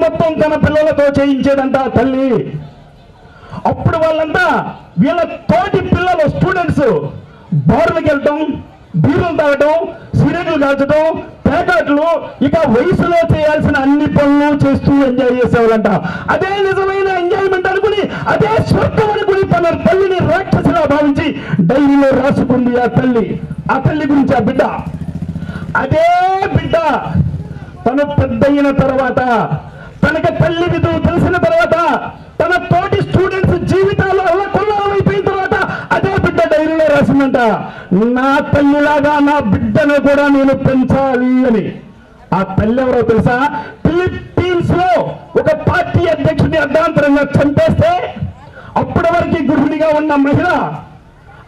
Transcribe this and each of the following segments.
మొత్తం తన పిల్లలతో చేయించేదంట తల్లి. అప్పుడు వాళ్ళంతా వీళ్ళ తోటి పిల్లలు స్టూడెంట్స్ బారులకు వెళ్ళటం, బీరులు తాగటం, సిగరెట్లు కాల్చడం, పేకాట్లు, ఇక వయసులో చేయాల్సిన అన్ని పనులు చేస్తూ ఎంజాయ్ చేసేవాళ్ళంట. అదే నిజమైన ఎంజాయ్మెంట్ అనుకుని, అదే స్వర్గం అనుకుని తన తల్లిని రాక్షసిలా భావించి డైరీలో రాసుకుంది ఆ తల్లి. ఆ తల్లి గురించి ఆ బిడ్డ, అదే బిడ్డ తను పెద్దయిన తర్వాత, తనకి తల్లి విధువు తెలిసిన తర్వాత, తన తోటి స్టూడెంట్స్ జీవితాలు అల్లకొల్లాలైపోయిన తర్వాత అదే బిడ్డ డైరీలో రాసిందంట, నా తల్లిలాగా నా బిడ్డను కూడా నేను పెంచాలి అని. ఆ తల్లి ఎవరో తెలుసా? ఫిలిప్పీన్స్ లో ఒక పార్టీ అధ్యక్షుడిని అర్ధాంతరంగా చంపేస్తే అప్పటి వరకు గృహిణిగా ఉన్న మహిళ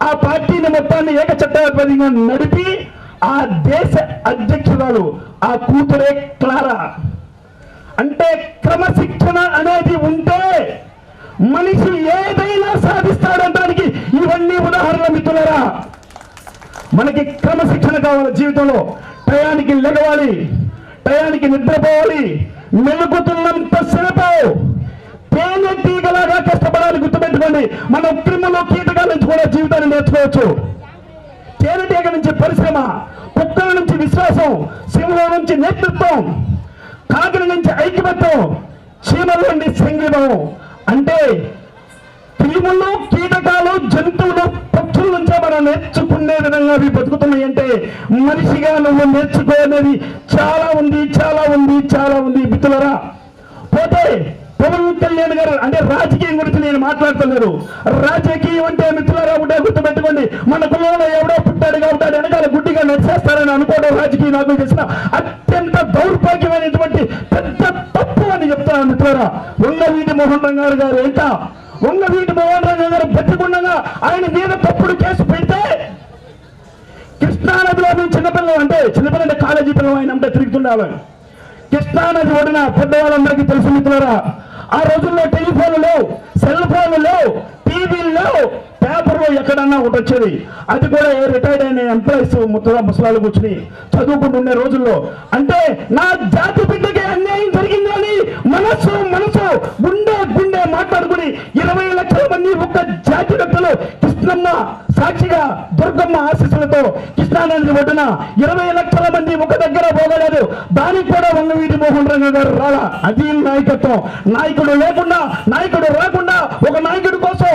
ఆ పార్టీని మొత్తాన్ని ఏకచట్టాధిపతిగా నడిపి ఆ దేశ అధ్యక్షురాలు ఆ కూతురే క్లారా. అంటే క్రమశిక్షణ అనేది ఉంటే మనిషి ఏదైనా సాధిస్తాడనడానికి ఇవన్నీ ఉదాహరణ మిత్రులారా. మనకి క్రమశిక్షణ కావాలి జీవితంలో. టయానికి లెగవాలి, టయానికి నిద్రపోవాలి, మెలుగుతున్నంత సేపు తేనెటీగలాగా కష్టపడాలి. గుర్తుపెట్టుకోండి, మనం క్రిములు కీటకాల నుంచి కూడా జీవితాన్ని నేర్చుకోవచ్చు. తేనెటీగ నుంచి పరిశ్రమ, కుక్కల నుంచి విశ్వాసం, సింహం నుంచి నేతృత్వం, కాకిల నుంచి ఐక్యమత్యం, చీమల నుండి సంఘీభావం. అంటే క్రిములు, కీటకాలు, జంతువులు, పక్షుల నుంచే మనం నేర్చుకునే విధంగా అవి బతుకుతున్నాయి. అంటే మనిషిగా నువ్వు నేర్చుకోనేది చాలా ఉంది, చాలా ఉంది, చాలా ఉంది మిత్రులారా. పోతే పవన్ కళ్యాణ్ గారు అంటే రాజకీయం గురించి నేను మాట్లాడుతున్నారు. రాజకీయం అంటే మిత్రులారా ఒకటే గుర్తుపెట్టుకోండి, మన కులంలో ఎవడో పుట్టాడు కాబట్టి వెనకాల గుడ్డిగా నడిచేస్తారని అనుకోవడం రాజకీయ నాయకులు చేసిన అత్యంత దౌర్భాగ్యమైనటువంటి పెద్ద తప్పు అని చెప్తాను మిత్రులారా. వంగవీటి మోహన్ రంగారు గారు ఏంట, వంగవీటి మోహన్ రంగ గారు బతికుండగా ఆయన మీద తప్పుడు కేసు పెడితే కృష్ణానదిలో చిన్నపిల్లలు అంటే కాలేజీ పిల్లలు ఆయన అంటే తిరుగుతుండాలి. కృష్ణానది ఒడిన పెద్దవాళ్ళందరికీ తెలుసు మిత్రులారా, ఆ రోజుల్లో టెలిఫోన్లు లేవు, సెల్ ఫోన్లు లేవు, టీవీలు లేవు, పేపర్లో ఎక్కడన్నా ఒకటి వచ్చేది. అది కూడా రిటైర్డ్ అయిన ఎంప్లాయీస్ ముసలాలు కూర్చుని చదువుకుంటుండే రోజుల్లో. అంటే నా జాతి బిడ్డకి అన్యాయం జరిగిందని మనసు గుండె మాట్లాడుకుని 20 లక్షల మంది ఒక్క జాతి వ్యక్తులు కృష్ణమ్మ సాక్షిగా, దుర్గమ్మ ఆశీస్సులతో కృష్ణానది ఒడ్డున 20 లక్షల మంది ఒక దగ్గర పోగలేదు. దానికి కూడా వంగవీటి మోహన్ రంగ గారు రాలా. అది నాయకత్వం. నాయకుడు లేకుండా, నాయకుడు రాకుండా, ఒక నాయకుడి కోసం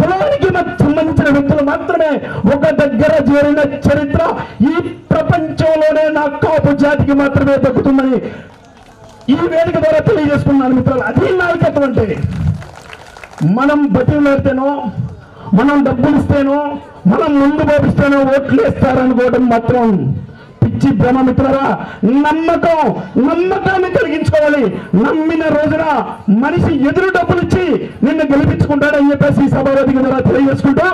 కులానికి సంబంధించిన వ్యక్తులు మాత్రమే ఒక దగ్గర చేరిన చరిత్ర ఈ ప్రపంచంలోనే నా కాపు జాతికి మాత్రమే దక్కుతుందని ఈ వేదిక ద్వారా తెలియజేసుకున్నాను మిత్రులు. అది నాయకత్వం అంటే. మనం బతిలాడితేనో, మనం డబ్బులు ఇస్తేనో, మనం ముందు పంపిస్తేనో ఓట్లు వేస్తారనుకోవడం మాత్రం పిచ్చి భ్రమ మిత్రులారా. నమ్మకాన్ని కలిగించుకోవాలి. నమ్మిన రోజున మనిషి ఎదురు డబ్బులు ఇచ్చి నిన్ను గెలిపించుకుంటాడని చెప్పేసి ఈ సభావేదిక ద్వారా తెలియజేసుకుంటూ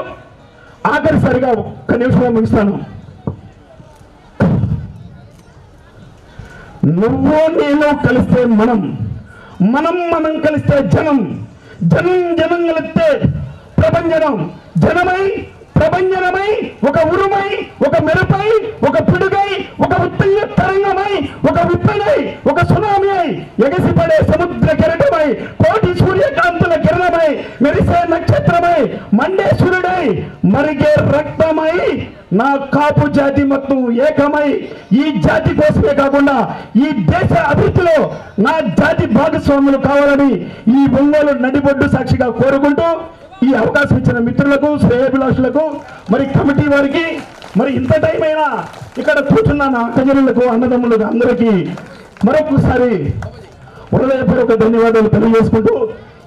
ఆఖరిసారిగా ఒక్క నిమిషంలో ముగిస్తాను. నువ్వు నేను కలిస్తే మనం కలిస్తే జనం కలిస్తే ప్రభంజనం, జనమై ప్రభంజనమై, ఒక ఉరుమై, ఒక మెరుపై, ఒక పిడుగై, ఒక ఉత్తయ్య తరంగమై, ఒక విప్పనై, ఒక సునామీ అయి, ఎగసిపడే సముద్ర కెరటమై, కోటి సూర్యకాంతుల కిరణమై, మెరిసే నక్షత్రమై, మండే సూర్యుడై, మరిగే రక్తమై, నా కాపు జాతి మొత్తం ఏకమై ఈ జాతి కోసమే కాకుండా ఈ దేశ అభివృద్ధిలో నా జాతి భాగస్వాములు కావాలని ఈ ఒంగోలు నడిబొడ్డు సాక్షిగా కోరుకుంటూ ఈ అవకాశం ఇచ్చిన మిత్రులకు, శ్రేయాభిలాషులకు, మరి కమిటీ వారికి, మరి ఇంత టైం అయినా ఇక్కడ కూర్చున్న నా అక్కజనులకు, అన్నదమ్ములకు అందరికీ మరొకసారి హృదయపూర్వక ధన్యవాదాలు తెలియజేసుకుంటూ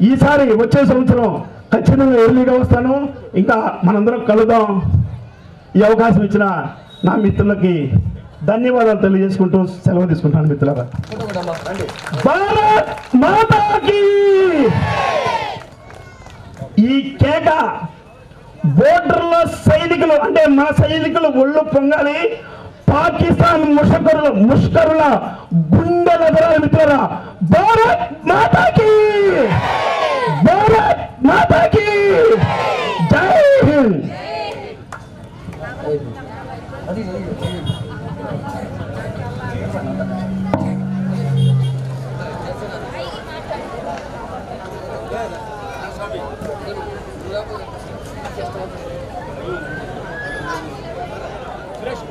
ఈసారి వచ్చే సంవత్సరం ఖచ్చితంగా ఎర్లీగా వస్తాను. ఇంకా మనందరం కలుద్దాం. ఈ అవకాశం ఇచ్చిన నా మిత్రులకి ధన్యవాదాలు తెలియజేసుకుంటూ సెలవు తీసుకుంటాను మిత్రులారా. భారత్ మాతాకి ఈ కేక బోర్డర్లో సైనికులు అంటే మన సైనికులు ఒళ్ళు పొంగాలి. పాకిస్తాన్ ముష్కరుల గుండెల ఎదరాలి మిత్రులారా. భారత్ మాతాకి, భారత్ మాతాకి జై హింద్.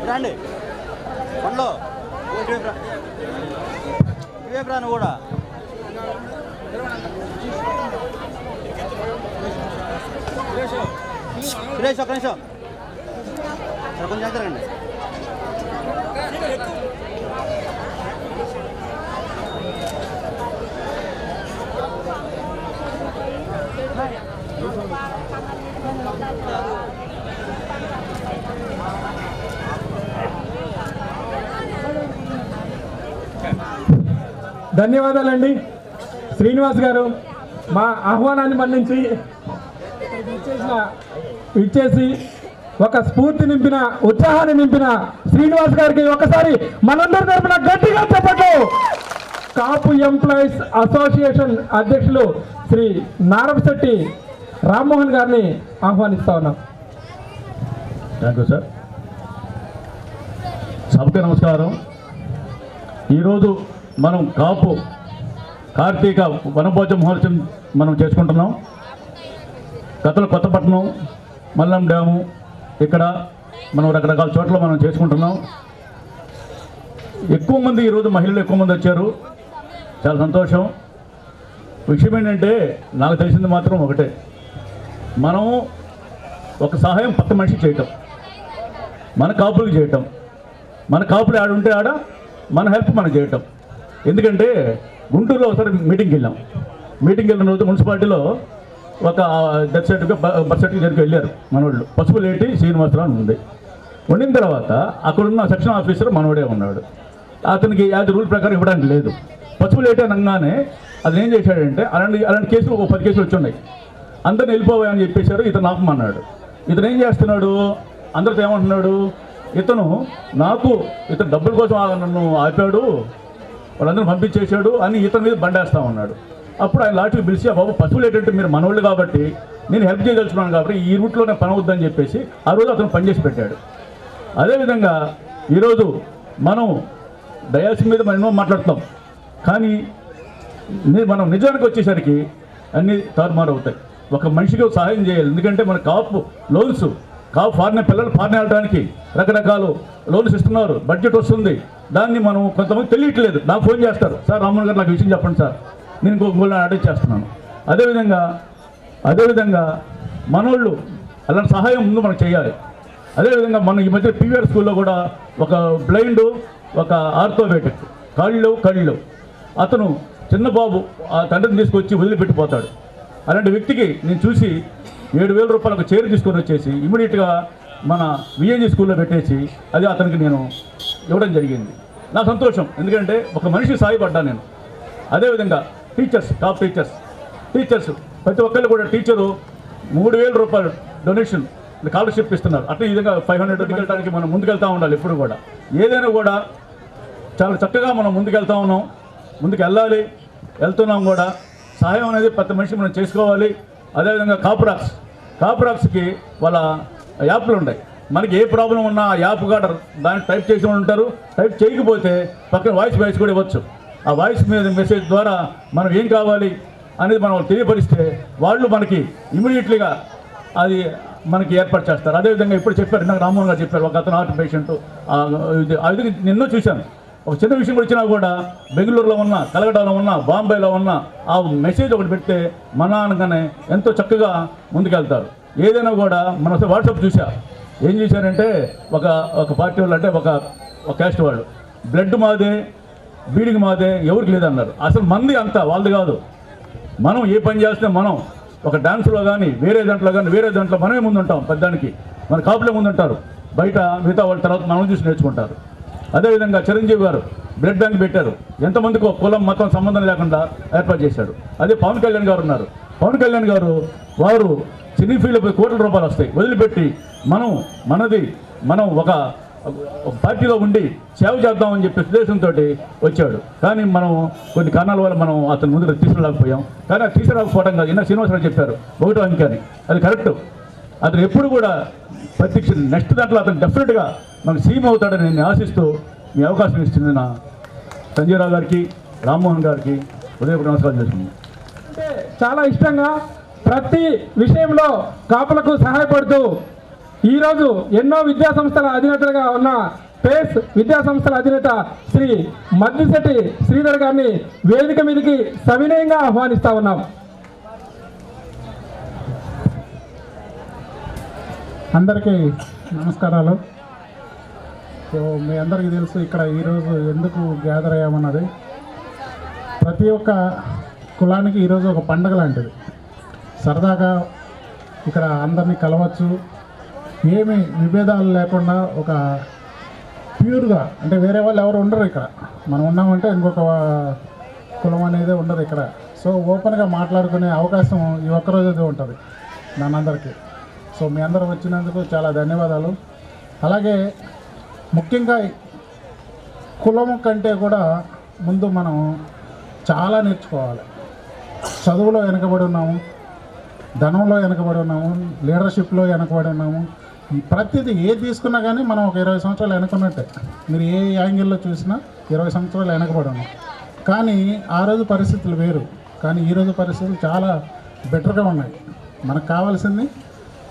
రండి పండ్లో ఇవేపు రాను కూడా సురేష్ ఒక్క నిమిషం కొంచెం జరగండి. ధన్యవాదాలండి శ్రీనివాస్ గారు. మా ఆహ్వానాన్ని మన్నించి ఇచ్చేసి ఒక స్ఫూర్తి నింపిన, ఉత్సాహాన్ని నింపిన శ్రీనివాస్ గారికి ఒకసారి మనందరి తరపున గట్టిగా చెప్పట్లు. కాపు ఎంప్లాయీస్ అసోసియేషన్ అధ్యక్షులు శ్రీ నారపశెట్టి రామ్మోహన్ గారిని ఆహ్వానిస్తా ఉన్నాం. Thank you sir. సభకి నమస్కారం. ఈరోజు మనం కాపు కార్తీక వనభోజ మహోత్సవం మనం చేసుకుంటున్నాం. గతంలో కొత్తపట్నం, మల్లం డ్యాము, ఇక్కడ మనం రకరకాల చోట్ల మనం చేసుకుంటున్నాం. ఎక్కువ మంది ఈరోజు మహిళలు ఎక్కువ మంది వచ్చారు, చాలా సంతోషం. విషయం ఏంటంటే నాకు తెలిసింది మాత్రం ఒకటే, మనం ఒక సహాయం పక్క మనిషికి చేయటం, మన కాపులకు చేయటం, మన కాపులు ఆడుంటే ఆడ మన హెల్ప్ మనం చేయటం. ఎందుకంటే గుంటూరులో ఒకసారి మీటింగ్కి వెళ్ళాం. మీటింగ్కి వెళ్ళిన రోజు మున్సిపాలిటీలో ఒక డెత్ సర్టిఫికేట్, బర్త్ సర్టిఫికేట్ దగ్గరికి వెళ్ళారు మనోళ్ళు. పసుపు లేటి శ్రీనివాసరావు అని ఉంది. వండిన తర్వాత అక్కడున్న సెక్షన్ ఆఫీసర్ మనోడే ఉన్నాడు. అతనికి అది రూల్ ప్రకారం ఇవ్వడానికి లేదు. పసుపు లేటి అనగానే అతను ఏం చేశాడంటే అలాంటి కేసులు ఒక 10 కేసులు వచ్చి ఉన్నాయి. అందరిని వెళ్ళిపోవాయని చెప్పేశారు. ఇతను ఆపమన్నాడు. ఇతను ఏం చేస్తున్నాడు, అందరితో ఏమంటున్నాడు, ఇతను డబ్బుల కోసం నన్ను ఆపాడు, వాళ్ళందరూ పంపించేశాడు అని ఇతని మీద బండేస్తా ఉన్నాడు. అప్పుడు ఆయన లాస్ట్కి పిలిచి, బాబు పశువులు ఏంటంటే మీరు మనోళ్ళు కాబట్టి నేను హెల్ప్ చేయదలుచుకున్నాను కాబట్టి ఈ రూట్లోనే పని అవుద్దని చెప్పేసి ఆ రోజు అతను పనిచేసి పెట్టాడు. అదేవిధంగా ఈరోజు మనం డయాస్ మీద మనం ఎన్నో మాట్లాడతాం, కానీ మనం నిజానికి వచ్చేసరికి అన్నీ తారుమారు అవుతాయి. ఒక మనిషికి సహాయం చేయాలి. ఎందుకంటే మన కాపు లోన్స్, కాపు పిల్లలు ఫారెన్ వెళ్ళడానికి రకరకాల లోన్స్ ఇస్తున్నారు, బడ్జెట్ వస్తుంది. దాన్ని మనం కొంతమంది తెలియట్లేదు. నాకు ఫోన్ చేస్తారు, సార్ రామ్మోహన్ గారు నాకు విషయం చెప్పండి సార్, నేను ఇంకొక అడ్రస్ చేస్తున్నాను. అదేవిధంగా మనోళ్ళు అలాంటి సహాయం ముందు మనం చేయాలి. అదేవిధంగా మనం ఈ మధ్య పీవీఆర్ స్కూల్లో కూడా ఒక బ్లైండ్, ఒక ఆర్థోపెడిక్ కళ్ళు అతను చిన్న బాబు ఆ తండ్రిని తీసుకొచ్చి వదిలిపెట్టిపోతాడు. అలాంటి వ్యక్తికి నేను చూసి 7,000 రూపాయలు ఒక చైర్ తీసుకొని వచ్చేసి ఇమీడియట్గా మన విఎన్జీ స్కూల్లో పెట్టేసి అది అతనికి నేను ఇవ్వడం జరిగింది. నా సంతోషం, ఎందుకంటే ఒక మనిషి సాయపడ్డా నేను. అదేవిధంగా టీచర్స్, టాప్ టీచర్స్ ప్రతి ఒక్కళ్ళు కూడా టీచరు 3,000 రూపాయలు డొనేషన్ స్కాలర్షిప్ ఇస్తున్నారు. అట్లా ఈ విధంగా 500 వెళ్ళడానికి మనం ముందుకెళ్తూ ఉండాలి. ఎప్పుడు కూడా ఏదైనా కూడా చాలా చక్కగా మనం ముందుకెళ్తూ ఉన్నాం, ముందుకు వెళ్తున్నాం కూడా. సహాయం అనేది ప్రతి మనిషి మనం చేసుకోవాలి. అదేవిధంగా కాపురాక్స్కి వాళ్ళ యాప్లు ఉన్నాయి. మనకి ఏ ప్రాబ్లం ఉన్నా ఆ యాప్ కూడా దాన్ని టైప్ చేసి ఉంటారు. టైప్ చేయకపోతే పక్కన వాయిస్ కూడా ఇవ్వచ్చు. ఆ వాయిస్ మీద మెసేజ్ ద్వారా మనం ఏం కావాలి అనేది మనం తెలియపరిస్తే వాళ్ళు మనకి ఇమీడియట్లీగా అది మనకి ఏర్పాటు చేస్తారు. అదేవిధంగా ఇప్పుడు చెప్పారు, నాకు రామ్మోహన్ గారు చెప్పారు, ఒక అతను హార్ట్ పేషెంట్. అది నిన్నో చూశాను. ఒక చిన్న విషయం వచ్చినా కూడా బెంగళూరులో ఉన్న, కలకటాలో ఉన్న, బాంబేలో ఉన్న ఆ మెసేజ్ ఒకటి పెడితే మన అనగానే ఎంతో చక్కగా ముందుకెళ్తారు. ఏదైనా కూడా మన వాట్సాప్ చూసా, ఏం చేశారంటే ఒక పార్టీ వాళ్ళు, అంటే ఒక క్యాస్ట్ వాళ్ళు, బ్లడ్ మాదే, బీడింగ్ మాదే, ఎవరికి లేదన్నారు. అసలు మంది అంతా వాళ్ళది కాదు. మనం ఏ పని చేస్తే మనం ఒక డాన్స్లో కానీ వేరే దాంట్లో మనమే ముందుంటాం. పెద్దానికి మన కాపులే ముందుంటారు. బయట మిగతా వాళ్ళ తర్వాత మనం చూసి నేర్చుకుంటారు. అదేవిధంగా చిరంజీవి గారు బ్లడ్ బ్యాంక్ పెట్టారు. ఎంతమందికో కులం మతం సంబంధం లేకుండా ఏర్పాటు చేశాడు. అదే పవన్ కళ్యాణ్ గారు ఉన్నారు. పవన్ కళ్యాణ్ గారు వారు సినీ ఫీల్డ్పై కోట్ల రూపాయలు వస్తాయి వదిలిపెట్టి మనం ఒక పార్టీలో ఉండి సేవ చేద్దామని చెప్పి ఉద్దేశంతో వచ్చాడు. కానీ మనం కొన్ని కారణాల వల్ల మనం అతని ముందు తీసుకురాకపోయాం. కానీ అది తీసుకురాకపోవడం కాదు, ఇన్న శ్రీనివాసరావు చెప్పారు 1వ అంకె అని. అది కరెక్ట్. అతను ఎప్పుడు కూడా ప్రత్యక్ష నెక్స్ట్ దాంట్లో అతను డెఫినెట్గా మనకు సీఎం అవుతాడని నేను ఆశిస్తూ మీ అవకాశం ఇస్తుంది నా సంజయరావు గారికి, రామ్మోహన్ గారికి ఉదయపూర్ నమస్కారం చేస్తున్నాను. అంటే చాలా ఇష్టంగా ప్రతి విషయంలో కాపులకు సహాయపడుతూ ఈరోజు ఎన్నో విద్యా సంస్థల అధినేతలుగా ఉన్న పేస్ విద్యా సంస్థల అధినేత శ్రీ మద్దిశెట్టి శ్రీధర్ గారిని వేదిక మీదకి సవినయంగా ఆహ్వానిస్తా ఉన్నాం. అందరికీ నమస్కారాలు. సో మీ అందరికీ తెలుసు ఇక్కడ ఈరోజు ఎందుకు గ్యాదర్ అయ్యామన్నది. ప్రతి ఒక్క కులానికి ఈరోజు ఒక పండగ లాంటిది. సరదాగా ఇక్కడ అందరినీ కలవచ్చు, ఏమి విభేదాలు లేకుండా ఒక ప్యూర్గా, అంటే వేరే వాళ్ళు ఎవరు ఉండరు ఇక్కడ. మనం ఉన్నామంటే ఇంకొక కులం అనేది ఉండదు ఇక్కడ. సో ఓపెన్గా మాట్లాడుకునే అవకాశం ఈ ఒక్కరోజు ఉంటుంది మనందరికీ. సో మీ అందరూ వచ్చినందుకు చాలా ధన్యవాదాలు. అలాగే ముఖ్యంగా కులం కంటే కూడా ముందు మనం చాలా నేర్చుకోవాలి. చదువులో వెనకబడి ఉన్నాము, ధనంలో వెనకబడి ఉన్నాము, లీడర్షిప్లో వెనకబడి ఉన్నాము. ప్రతిదీ ఏది తీసుకున్నా కానీ మనం ఒక 20 సంవత్సరాలు వెనకున్నట్టే. మీరు ఏ యాంగిల్లో చూసినా 20 సంవత్సరాలు వెనకబడి ఉన్నాం. కానీ ఆ రోజు పరిస్థితులు వేరు, కానీ ఈరోజు పరిస్థితులు చాలా బెటర్గా ఉన్నాయి. మనకు కావాల్సింది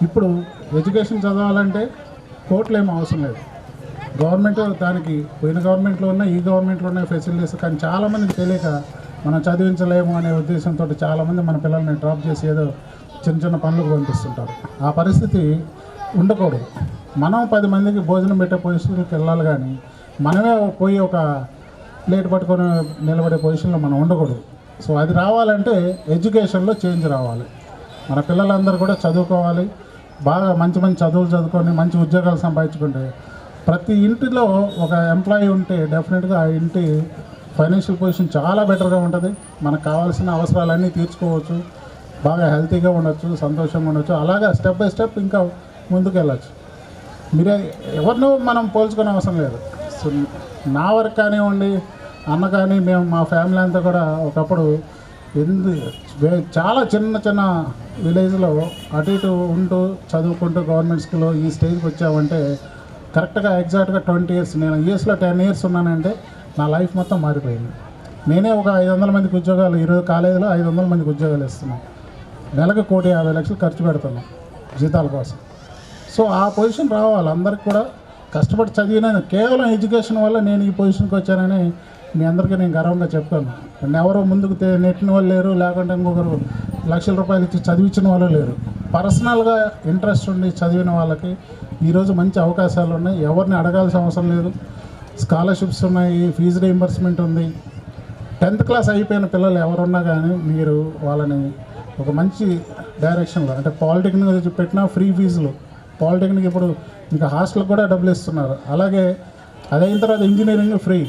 ఇప్పుడు ఎడ్యుకేషన్ చదవాలంటే కోట్లు ఏం అవసరం లేదు. గవర్నమెంట్ దానికి పోయిన గవర్నమెంట్లో ఉన్న ఈ గవర్నమెంట్లో ఉన్న ఫెసిలిటీస్, కానీ చాలామందికి తెలియక మనం చదివించలేము అనే ఉద్దేశంతో చాలామంది మన పిల్లల్ని డ్రాప్ చేసి ఏదో చిన్న చిన్న పనులకు పంపిస్తుంటారు. ఆ పరిస్థితి ఉండకూడదు. మనం 10 మందికి భోజనం పెట్టే పొజిషన్కి వెళ్ళాలి, కానీ మనమే పోయి ఒక ప్లేట్ పట్టుకొని నిలబడే పొజిషన్లో మనం ఉండకూడదు. సో అది రావాలంటే ఎడ్యుకేషన్లో చేంజ్ రావాలి. మన పిల్లలందరూ కూడా చదువుకోవాలి, బాగా మంచి మంచి చదువులు చదువుకొని మంచి ఉద్యోగాలు సంపాదించుకుంటే ప్రతి ఇంటిలో ఒక ఎంప్లాయీ ఉంటే డెఫినెట్గా ఆ ఇంటి ఫైనాన్షియల్ పొజిషన్ చాలా బెటర్గా ఉంటుంది. మనకు కావాల్సిన అవసరాలన్నీ తీర్చుకోవచ్చు, బాగా హెల్తీగా ఉండొచ్చు, సంతోషంగా ఉండొచ్చు. అలాగా స్టెప్ బై స్టెప్ ఇంకా ముందుకు వెళ్ళచ్చు. మీరే ఎవరినో మనం పోల్చుకునే అవసరం లేదు. సో నా వరకు కానివ్వండి, అన్న కానీ మేము మా ఫ్యామిలీ అంతా కూడా ఒకప్పుడు చాలా చిన్న చిన్న విలేజ్లో అటు ఇటు ఉంటూ చదువుకుంటూ గవర్నమెంట్ స్కూల్లో ఈ స్టేజ్కి వచ్చామంటే కరెక్ట్గా ఎగ్జాక్ట్గా 20 years, నేను యూఎస్లో 10 years ఉన్నానంటే నా లైఫ్ మొత్తం మారిపోయింది. నేనే ఒక 500 మందికి ఉద్యోగాలు, ఈరోజు కాలేజీలో 500 మందికి ఉద్యోగాలు ఇస్తున్నాను. నెలకు 1,50,00,000 ఖర్చు పెడుతున్నాం జీతాల కోసం. సో ఆ పొజిషన్ రావాలి అందరికి కూడా. కష్టపడి చదివిన కేవలం ఎడ్యుకేషన్ వల్ల నేను ఈ పొజిషన్కి వచ్చానని మీ అందరికీ నేను గర్వంగా చెప్తాను. ఎవరో ముందుకు నెట్టిన వాళ్ళు లేరు, లేకుంటే ఇంకొకరు లక్షల రూపాయలు ఇచ్చి చదివించిన వాళ్ళు లేరు. పర్సనల్గా ఇంట్రెస్ట్ ఉండి చదివిన వాళ్ళకి ఈరోజు మంచి అవకాశాలు ఉన్నాయి. ఎవరిని అడగాల్సిన అవసరం లేదు. స్కాలర్షిప్స్ ఉన్నాయి, ఫీజు రీయింబర్స్మెంట్ ఉంది. 10th క్లాస్ అయిపోయిన పిల్లలు ఎవరున్నా కానీ మీరు వాళ్ళని ఒక మంచి డైరెక్షన్లో, అంటే పాలిటెక్నిక్ పెట్టినా ఫ్రీ ఫీజులు, పాలిటెక్నిక్ ఇప్పుడు ఇంకా హాస్టల్కి కూడా డబ్బులు ఇస్తున్నారు. అలాగే అదైన తర్వాత ఇంజనీరింగ్ ఫ్రీ.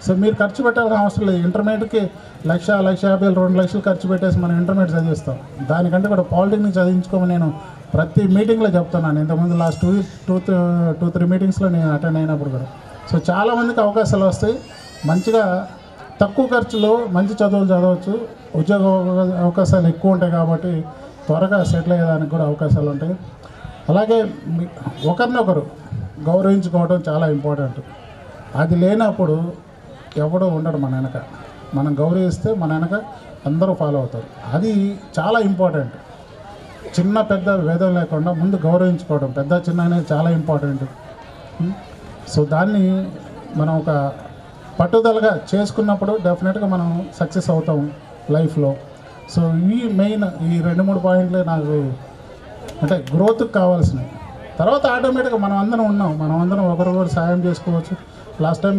సో మీరు ఖర్చు పెట్టాల్సిన అవసరం లేదు. ఇంటర్మీడియట్కి 1,50,000, 2 లక్షలు ఖర్చు పెట్టేసి మనం ఇంటర్మీడియట్ చదివిస్తాం. దానికంటే కూడా పాలిటెక్నిక్ చదివించుకోమని నేను ప్రతి మీటింగ్లో చెప్తున్నాను. ఇంతకుముందు లాస్ట్ 2-3 మీటింగ్స్లో నేను అటెండ్ అయినప్పుడు కూడా. సో చాలామందికి అవకాశాలు వస్తాయి. మంచిగా తక్కువ ఖర్చులో మంచి చదువులు చదవచ్చు. ఉద్యోగ అవకాశాలు ఎక్కువ ఉంటాయి కాబట్టి త్వరగా సెటిల్ అయ్యేదానికి కూడా అవకాశాలు ఉంటాయి. అలాగే ఒకరినొకరు గౌరవించుకోవడం చాలా ఇంపార్టెంట్. అది లేనప్పుడు ఎవడో ఉండడు మన వెనక. మనం గౌరవిస్తే మన వెనక అందరూ ఫాలో అవుతారు. అది చాలా ఇంపార్టెంట్. చిన్న పెద్ద భేదం లేకుండా ముందు గౌరవించుకోవడం, పెద్ద చిన్న అనేది చాలా ఇంపార్టెంట్. సో దాన్ని మనం ఒక పట్టుదలగా చేసుకున్నప్పుడు డెఫినెట్గా మనం సక్సెస్ అవుతాం లైఫ్లో. సో ఈ మెయిన్ ఈ 2-3 పాయింట్లే నాకు అంటే గ్రోత్కి కావాల్సినవి. తర్వాత ఆటోమేటిక్గా మనం అందరం ఉన్నాం, మనం అందరం ఒకరికొకరు సాయం చేసుకోవచ్చు. లాస్ట్ టైం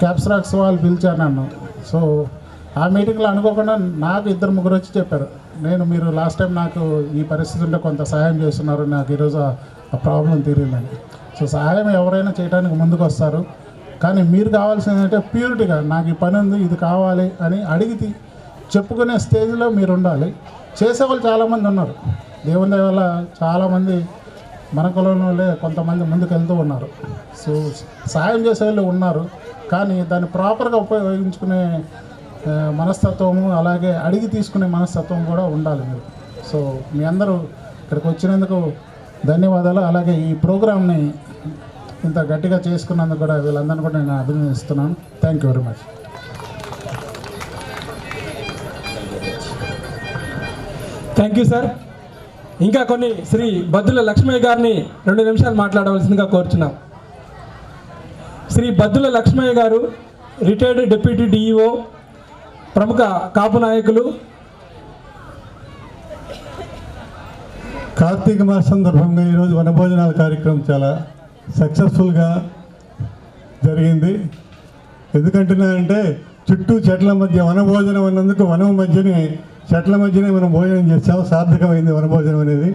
క్యాప్స్రాక్స్ వాళ్ళు పిలిచారు నన్ను. సో ఆ మీటింగ్లో అనుకోకుండా నాకు 2-3 వచ్చి చెప్పారు, మీరు లాస్ట్ టైం నాకు ఈ పరిస్థితి ఉంటే కొంత సహాయం చేస్తున్నారు, నాకు ఈరోజు ఆ ప్రాబ్లం తీరిందని. సో సహాయం ఎవరైనా చేయడానికి ముందుకు వస్తారు, కానీ మీరు కావాల్సింది ఏంటంటే ప్యూరిటీగా నాకు ఈ పని ఉంది, ఇది కావాలి అని అడిగి చెప్పుకునే స్టేజ్లో మీరు ఉండాలి. చేసేవాళ్ళు చాలామంది ఉన్నారు. దేవుని దయ వల్ల చాలామంది మన కులంలోనే కొంతమంది ముందుకు వెళ్తూ ఉన్నారు. సో సాయం చేసేవాళ్ళు ఉన్నారు, కానీ దాన్ని ప్రాపర్గా ఉపయోగించుకునే మనస్తత్వము, అలాగే అడిగి తీసుకునే మనస్తత్వం కూడా ఉండాలి మీరు. సో మీ అందరూ ఇక్కడికి వచ్చినందుకు ధన్యవాదాలు. అలాగే ఈ ప్రోగ్రామ్ని ఇంత గట్టిగా చేసుకున్నందుకు కూడా వీళ్ళందరినీ కూడా నేను అభినందిస్తున్నాను. Thank you very much. Thank you sir. ఇంకా కొన్ని శ్రీ బద్దుల లక్ష్మయ్య గారిని 2 నిమిషాలు మాట్లాడవలసిందిగా కోరుచున్నాం. శ్రీ బద్దుల లక్ష్మయ్య గారు రిటైర్డ్ డిప్యూటీ డిఈఓ, ప్రముఖ కాపు నాయకులు. కార్తీక మాస సందర్భంగా ఈరోజు వనభోజనాల కార్యక్రమం చాలా సక్సెస్ఫుల్గా జరిగింది. ఎందుకంటున్నానంటే చుట్టూ చెట్ల మధ్య వనభోజనం అన్నందుకు వనం మధ్యనే చెట్ల మధ్యనే మనం భోజనం చేసాం. సార్థకమైంది వనభోజనం అనేది.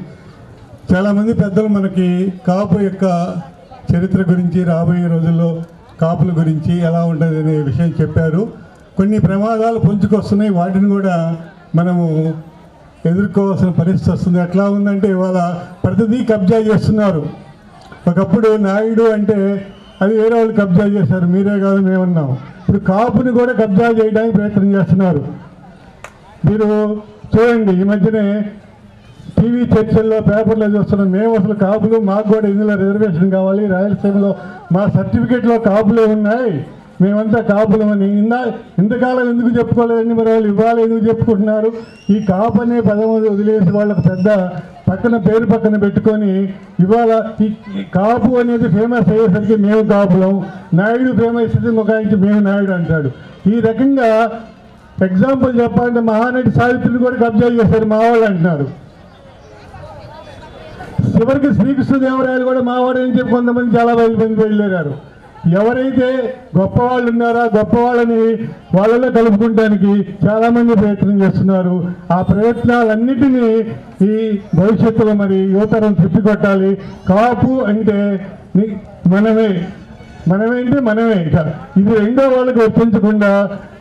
చాలామంది పెద్దలు మనకి కాపు యొక్క చరిత్ర గురించి, రాబోయే రోజుల్లో కాపుల గురించి ఎలా ఉంటుంది అనే విషయం చెప్పారు. కొన్ని ప్రమాదాలు పొంచుకొస్తున్నాయి, వాటిని కూడా మనము ఎదుర్కోవాల్సిన పరిస్థితి వస్తుంది. ఎట్లా ఉందంటే ఇవాళ ప్రతిదీ కబ్జా చేస్తున్నారు. ఒకప్పుడు నాయుడు అంటే అది వేరే వాళ్ళు కబ్జా చేశారు, మీరే కాదు మేమన్నాం. ఇప్పుడు కాపుని కూడా కబ్జా చేయడానికి ప్రయత్నం చేస్తున్నారు. మీరు చూడండి, ఈ మధ్యనే టీవీ చర్చల్లో పేపర్లో చూస్తున్నాం, మేము అసలు కాపులు, మాకు కూడా ఇందులో రిజర్వేషన్ కావాలి, రాయలసీమలో మా సర్టిఫికేట్లో కాపులే ఉన్నాయి, మేమంతా కాపులమని. ఇంతకాలం ఎందుకు చెప్పుకోలేదండి, మరి వాళ్ళు ఇవాళ ఎందుకు చెప్పుకుంటున్నారు? ఈ కాపు అనే పదం వదిలేసి వాళ్ళకు పెద్ద పేరు పక్కన పెట్టుకొని ఇవాళ ఈ కాపు అనేది ఫేమస్ అయ్యేసరికి మేము కాపులం, నాయుడు ఫేమస్ అయితే ఒక ఆయనకి మేము నాయుడు అంటాడు. ఈ రకంగా ఎగ్జాంపుల్ చెప్పాలంటే మహానటి సావిత్రిని కూడా కబ్జా చేశారు మా వాళ్ళు అంటున్నారు. చివరికి శ్రీకృష్ణదేవరాయలు కూడా మావాడని చెప్పి కొంతమంది చాలా మంది బయలుదేరారు. ఎవరైతే గొప్పవాళ్ళు ఉన్నారో గొప్పవాళ్ళని వాళ్ళలో కలుపుకుంటానికి చాలామంది ప్రయత్నం చేస్తున్నారు. ఆ ప్రయత్నాలన్నిటినీ ఈ భవిష్యత్తులో మరి యువతరం తిప్పికొట్టాలి. కాపు అంటే మనమే ఇక ఇది రెండో వాళ్ళకి వర్తించకుండా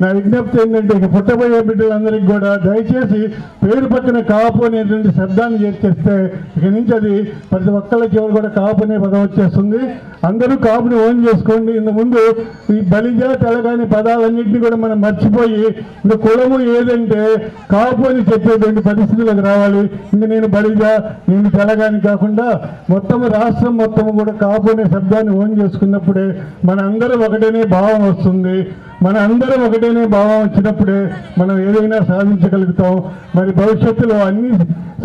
నా విజ్ఞప్తి ఏంటంటే, ఇక పుట్టబోయే బిడ్డలందరికీ కూడా దయచేసి పేరు పక్కన కాపు అనేటువంటి శబ్దాన్ని చేస్తే ఇక నుంచి అది ప్రతి ఒక్కళ్ళకి ఎవరు కూడా కాపు అనే పదం వచ్చేస్తుంది. అందరూ కాపుని ఓన్ చేసుకోండి. ఇంతకుముందు ఈ బలిజ తెలగాని పదాలన్నింటినీ కూడా మనం మర్చిపోయి ఇంకా కులము ఏదంటే కాపు అని చెప్పేటువంటి పరిస్థితులకు రావాలి. ఇంకా నేను బలిజ, నేను తెలగాని కాకుండా మొత్తము రాష్ట్రం మొత్తము కూడా కాపు అనే శబ్దాన్ని ఓన్ చేసుకున్నప్పుడే మన అందరం ఒకటేనే భావం వస్తుంది. మన అందరం ఒకటేనే భావం వచ్చినప్పుడే మనం ఏదైనా సాధించగలుగుతాం. మరి భవిష్యత్తులో అన్ని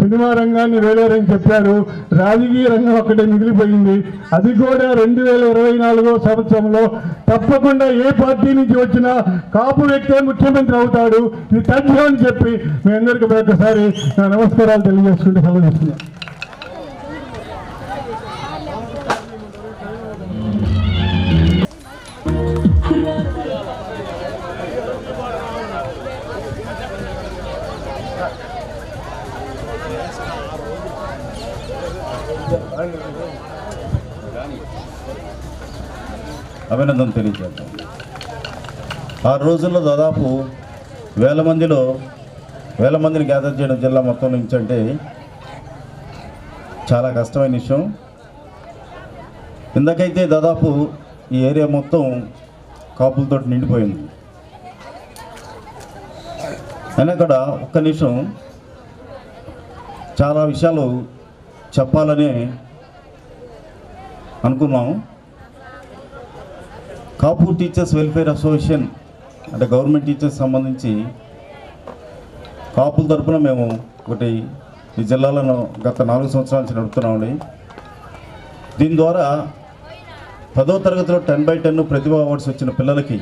సినిమా రంగాన్ని వేలేరని చెప్పారు, రాజకీయ రంగం ఒకటే మిగిలిపోయింది. అది కూడా 2024 సంవత్సరంలో తప్పకుండా ఏ పార్టీ నుంచి వచ్చినా కాపు వ్యక్తే ముఖ్యమంత్రి అవుతాడు. ఇది తథ్యం అని చెప్పి మీ అందరికీ ఒకసారి నా నమస్కారాలు తెలియజేసుకుంటే సెలవు తీసుకున్నాను. అభినందన తెలియజేద్దాం. 6 రోజుల్లో దాదాపు వేల మందిని గ్యాదర్ చేయడం జిల్లా మొత్తం నుంచి అంటే చాలా కష్టమైన విషయం. ఇందాకైతే దాదాపు ఈ ఏరియా మొత్తం కాపులతో నిండిపోయింది. అయినా కూడా ఒక్క నిమిషం చాలా విషయాలు చెప్పాలని అనుకున్నాం. కాపు టీచర్స్ వెల్ఫేర్ అసోసియేషన్ అంటే గవర్నమెంట్ టీచర్స్ సంబంధించి కాపుల తరఫున మేము ఒకటి ఈ జిల్లాలను గత 4 సంవత్సరాల నుంచి నడుపుతున్నామండి. దీని ద్వారా 10వ తరగతిలో 10/10 ప్రతిభా అవార్డ్స్ వచ్చిన పిల్లలకి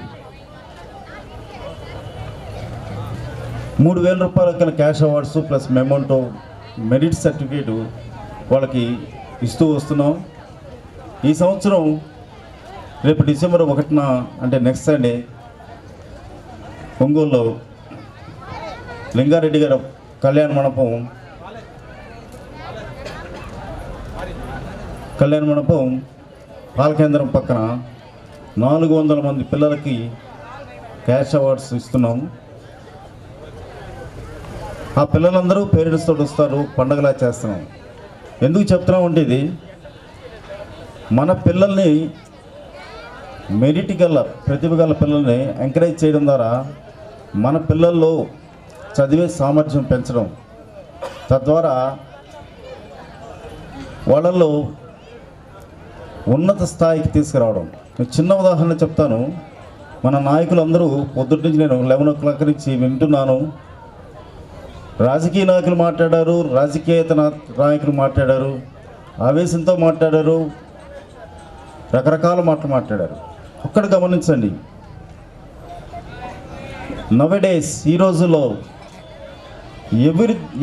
3,000 రూపాయల cash awards plus memento merit certificate వాళ్ళకి ఇస్తూ వస్తున్నాం. ఈ సంవత్సరం రేపు డిసెంబర్ 1న అంటే నెక్స్ట్ సండే ఒంగోలులో లింగారెడ్డి గారు కళ్యాణ మండపం పాలకేంద్రం పక్కన 400 మంది పిల్లలకి క్యాష్ అవార్డ్స్ ఇస్తున్నాం. ఆ పిల్లలందరూ పేరెంట్స్ తోటి వస్తారు, పండగలా చేస్తున్నాం. ఎందుకు చెప్తున్నాం అంటే ఇది మన పిల్లల్ని మెరిట్ గల ప్రతిభ గల పిల్లల్ని ఎంకరేజ్ చేయడం ద్వారా మన పిల్లల్లో చదివే సామర్థ్యం పెంచడం, తద్వారా వాళ్ళల్లో ఉన్నత స్థాయికి తీసుకురావడం. చిన్న ఉదాహరణ చెప్తాను. మన నాయకులందరూ పొద్దుటి నుంచి నేను 11 o'clock నుంచి వింటున్నాను. రాజకీయ నాయకులు మాట్లాడారు, రాజకీయేతర నాయకులు మాట్లాడారు, ఆవేశంతో మాట్లాడారు, రకరకాల మాటలు మాట్లాడారు. ఒక్కడ గమనించండి, నవడేస్ ఈ రోజుల్లో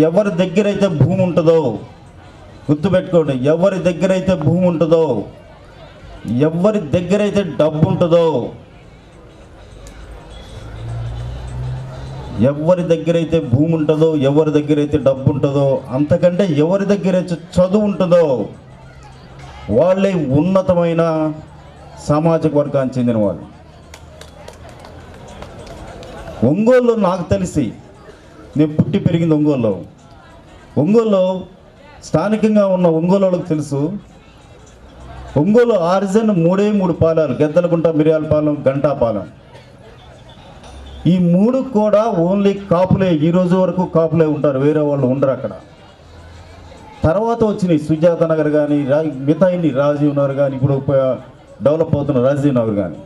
ఎవరి దగ్గర అయితే భూమి ఉంటుందో, గుర్తుపెట్టుకోండి, ఎవరి దగ్గర అయితే భూమి ఉంటుందో, ఎవరి దగ్గర అయితే డబ్బు ఉంటుందో, ఎవరి దగ్గర అయితే భూమి ఉంటుందో, ఎవరి దగ్గర అయితే డబ్బు ఉంటుందో, అంతకంటే ఎవరి దగ్గర అయితే చదువు ఉంటుందో వాళ్ళే ఉన్నతమైన సామాజిక వర్గానికి చెందిన వాళ్ళు. ఒంగోలులో నాకు తెలిసి, నేను పుట్టి పెరిగింది ఒంగోలులో స్థానికంగా ఉన్న ఒంగోలు వాళ్ళకి తెలుసు, ఒంగోలు ఆరిజిన్ 3 పాలాలు, గెద్దలగుంట, మిరియాలపాలెం, గంటాపాలెం. ఈ 3 కూడా ఓన్లీ కాపులే, ఈ రోజు వరకు కాపులే ఉంటారు, వేరే వాళ్ళు ఉండరు అక్కడ. తర్వాత వచ్చినాయి సుజాత నగర్ కానీ, మిగతా రాజీవ్ నగర్ కానీ, ఇప్పుడు డెవలప్ అవుతున్న రాజీవ్ నగర్ కానీ.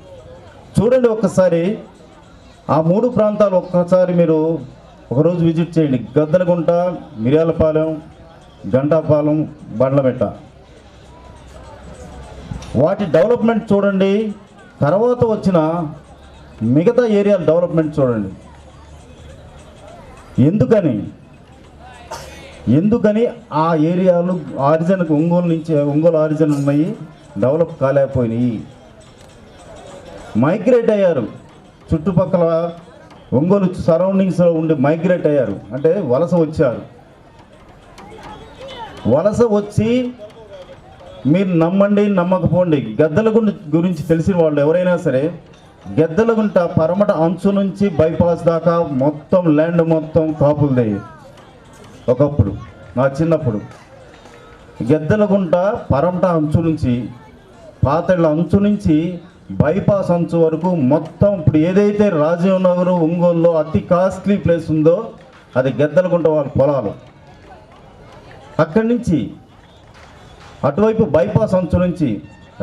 చూడండి ఒక్కసారి ఆ 3 ప్రాంతాలు ఒక్కసారి మీరు ఒకరోజు విజిట్ చేయండి. గద్దలగుంట, మిరియాలపాలెం, గంటాపాలెం, బండ్లమెట్ట, వాటి డెవలప్మెంట్ చూడండి. తర్వాత వచ్చిన మిగతా ఏరియాల డెవలప్మెంట్ చూడండి. ఎందుకని ఆ ఏరియాలు ఆరిజిన్కి ఒంగోలు ఆరిజిన్ ఉన్నాయి, డెవలప్ కాలేకపోయినాయి. మైగ్రేట్ అయ్యారు, చుట్టుపక్కల ఒంగోలు సరౌండింగ్స్లో ఉండి మైగ్రేట్ అయ్యారు, అంటే వలస వచ్చారు. వలస వచ్చి మీరు నమ్మండి నమ్మకపోండి, గద్దలగుంట గురించి తెలిసిన వాళ్ళు ఎవరైనా సరే, గెద్దలగుంట పరమట అంచు నుంచి బైపాస్ దాకా మొత్తం ల్యాండ్ మొత్తం కాపులదే. ఒకప్పుడు నా చిన్నప్పుడు గెద్దలగుంట పరమట అంచు నుంచి, పాతళ్ళ అంచు నుంచి బైపాస్ అంచు వరకు మొత్తం ఇప్పుడు ఏదైతే రాజీవ్ నగర్ ఒంగోలులో అతి కాస్ట్లీ ప్లేస్ ఉందో అది గెద్దలగుంట వాళ్ళ పొలాలు. అక్కడి నుంచి అటువైపు బైపాస్ అంచు నుంచి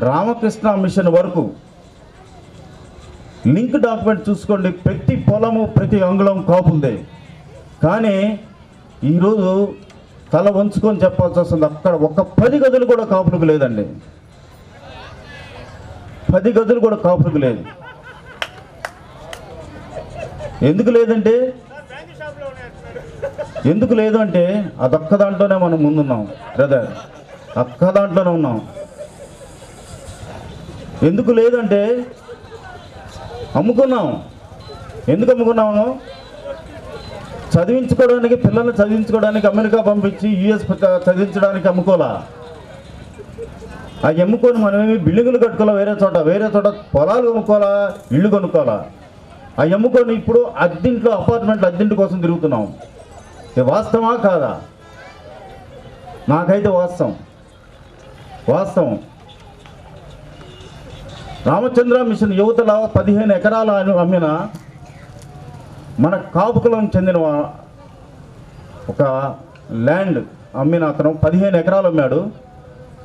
రామకృష్ణ మిషన్ వరకు లింక్ డాక్యుమెంట్ చూసుకోండి, ప్రతి పొలము ప్రతి అంగుళం కాపుందే. కానీ ఈరోజు తల వంచుకొని చెప్పాల్సి వస్తుంది, అక్కడ ఒక 10 గదులు కూడా కాపులకు లేదండి. 10 గదులు కూడా కాపులకు లేదు. ఎందుకు లేదు అంటే అదొక్క దాంట్లోనే మనం ముందున్నాం బ్రదర్, ఒక్క దాంట్లోనే ఉన్నాం. ఎందుకు లేదంటే అమ్ముకున్నాం. ఎందుకు అమ్ముకున్నాము? చదివించుకోవడానికి, పిల్లల్ని చదివించుకోవడానికి అమెరికా పంపించి యుఎస్ చదివించడానికి అమ్ముకోవాలా. అవి అమ్ముకొని మనమేమి బిల్డింగులు కట్టుకోవాలా, వేరే చోట పొలాలు కొనుక్కోవాలా, ఇళ్ళు కొనుక్కోవాలా. అవి అమ్ముకొని ఇప్పుడు అద్దెంట్లో, అపార్ట్మెంట్లో అద్దెంటి కోసం తిరుగుతున్నాం. ఇది వాస్తవా కాదా? నాకైతే వాస్తవం. రామచంద్ర మిషన్ యువతల 15 ఎకరాలు అమ్మిన మన కాపుకులం చెందిన ఒక ల్యాండ్ అమ్మిన అతను 15 ఎకరాలు అమ్మాడు.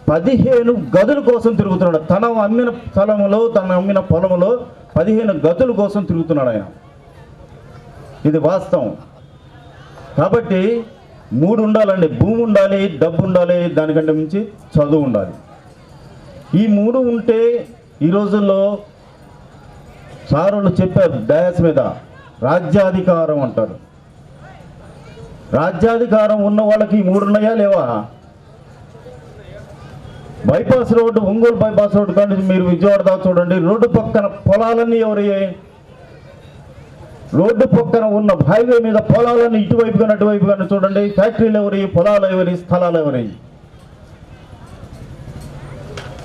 15 గదుల కోసం తిరుగుతున్నాడు. తన అమ్మిన స్థలంలో, తన అమ్మిన పొలంలో 15 గదుల కోసం తిరుగుతున్నాడు ఆయన. ఇది వాస్తవం. కాబట్టి 3 ఉండాలండి, భూమి ఉండాలి, డబ్బు ఉండాలి, దానికంటే మించి చదువు ఉండాలి. ఈ 3 ఉంటే ఈ రోజుల్లో సారులు చెప్పారు డయాస్ మీద, రాజ్యాధికారం అంటారు. రాజ్యాధికారం ఉన్న వాళ్ళకి ఈ 3 ఉన్నాయా లేవా? Bypass road, Ongole bypass road కానీ మీరు విజయవాడ దాకా చూడండి, రోడ్డు పక్కన పొలాలన్నీ ఎవరయ్యాయి? రోడ్డు పక్కన ఉన్న హైవే మీద పొలాలన్నీ ఇటువైపు కానీ అటువైపు కానీ చూడండి. ఫ్యాక్టరీలు ఎవరి, పొలాలు ఎవరి, స్థలాలు ఎవరి?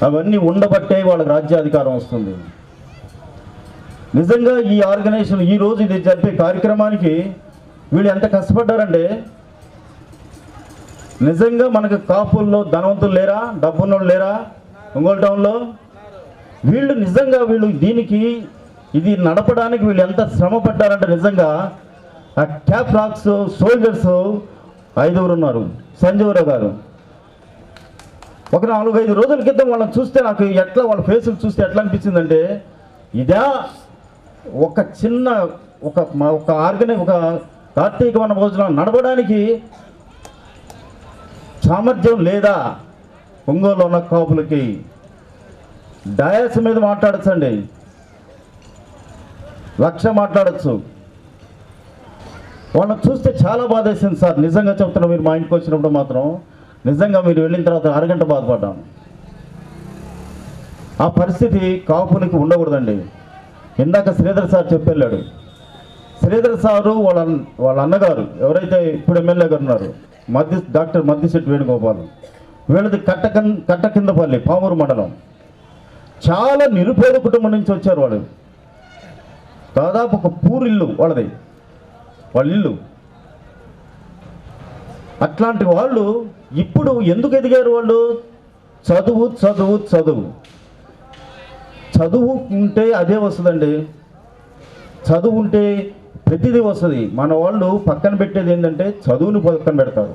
అవన్నీ ఉండబట్టే వాళ్ళకి రాజ్యాధికారం వస్తుంది. నిజంగా ఈ ఆర్గనైజేషన్ ఈరోజు ఇది జరిపే కార్యక్రమానికి వీళ్ళు ఎంత కష్టపడ్డారంటే, నిజంగా మనకు కాపుల్లో ధనవంతులు లేరా, డబ్బున్నోళ్ళు లేరా ఒంగోలు టౌన్లో? వీళ్ళు దీనికి ఇది నడపడానికి వీళ్ళు ఎంత శ్రమ పడ్డారంటే, నిజంగా ఆ క్యాప్ రాక్స్ సోల్జర్స్ 5 ఉన్నారు. సంజీవరావు గారు ఒక 4-5 రోజుల క్రితం వాళ్ళని చూస్తే నాకు ఎట్లా, వాళ్ళ ఫేసులు చూస్తే ఎట్లా అనిపించిందంటే, ఇదా ఒక చిన్న ఒక కార్తీక వన భోజనాలు నడవడానికి సామర్థ్యం లేదా? ఒంగోలు ఉన్న కాపులకి డయాస్ మీద మాట్లాడచ్చండి, 1,00,000 మాట్లాడచ్చు. వాళ్ళని చూస్తే చాలా బాధేసింది సార్, నిజంగా చెప్తున్నా. మీరు మా ఇంటికి వచ్చినప్పుడు మాత్రం నిజంగా మీరు వెళ్ళిన తర్వాత అరగంట బాధపడ్డాను. ఆ పరిస్థితి కాపులకి ఉండకూడదండి. ఇందాక శ్రీధర్ సార్ చెప్పెళ్ళాడు. శ్రీధర్ సారు వాళ్ళ అన్నగారు ఎవరైతే ఇప్పుడు ఎమ్మెల్యే గారు ఉన్నారు, డాక్టర్ మద్దిశెట్టి వేణుగోపాల్, వీళ్ళది కట్టకిందపల్లి పామూరు మండలం. చాలా నిరుపేద కుటుంబం నుంచి వచ్చారు వాళ్ళు. దాదాపు ఒక పూరిల్లు వాళ్ళది, వాళ్ళ ఇల్లు. అట్లాంటి వాళ్ళు ఇప్పుడు ఎందుకు ఎదిగారు? వాళ్ళు చదువు చదువు చదువు చదువు ఉంటే అదే వస్తుందండి. చదువు ఉంటే ప్రతిదీ వస్తుంది. మన వాళ్ళు పక్కన పెట్టేది ఏంటంటే చదువుని పక్కన పెడతారు.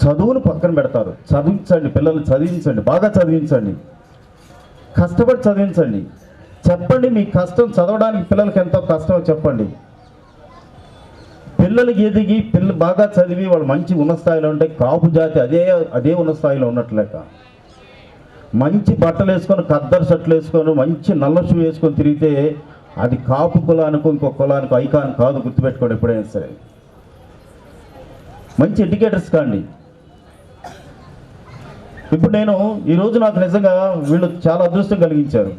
చదువును పక్కన పెడతారు. చదివించండి, పిల్లలు చదివించండి, బాగా చదివించండి, కష్టపడి చదివించండి. చెప్పండి మీ కష్టం, చదవడానికి పిల్లలకి ఎంతో కష్టమో చెప్పండి. పిల్లలకి ఎదిగి బాగా చదివి వాళ్ళు మంచి ఉన్నత స్థాయిలో ఉంటే కాపు జాతి అదే ఉన్నత స్థాయిలో ఉన్నట్లేక. మంచి బట్టలు వేసుకొని, ఖద్దరు షర్ట్లు వేసుకొని, మంచి నల్ల షూ వేసుకొని తిరిగితే అది కాపు కులానికో ఇంకొక కులానికో ఐకాన్ కాదు, గుర్తుపెట్టుకోండి ఎప్పుడైనా సరే. మంచి ఎడ్యుకేటర్స్ కాండి. ఇప్పుడు నేను ఈరోజు నాకు నిజంగా వీళ్ళు చాలా అదృష్టం కలిగించారు.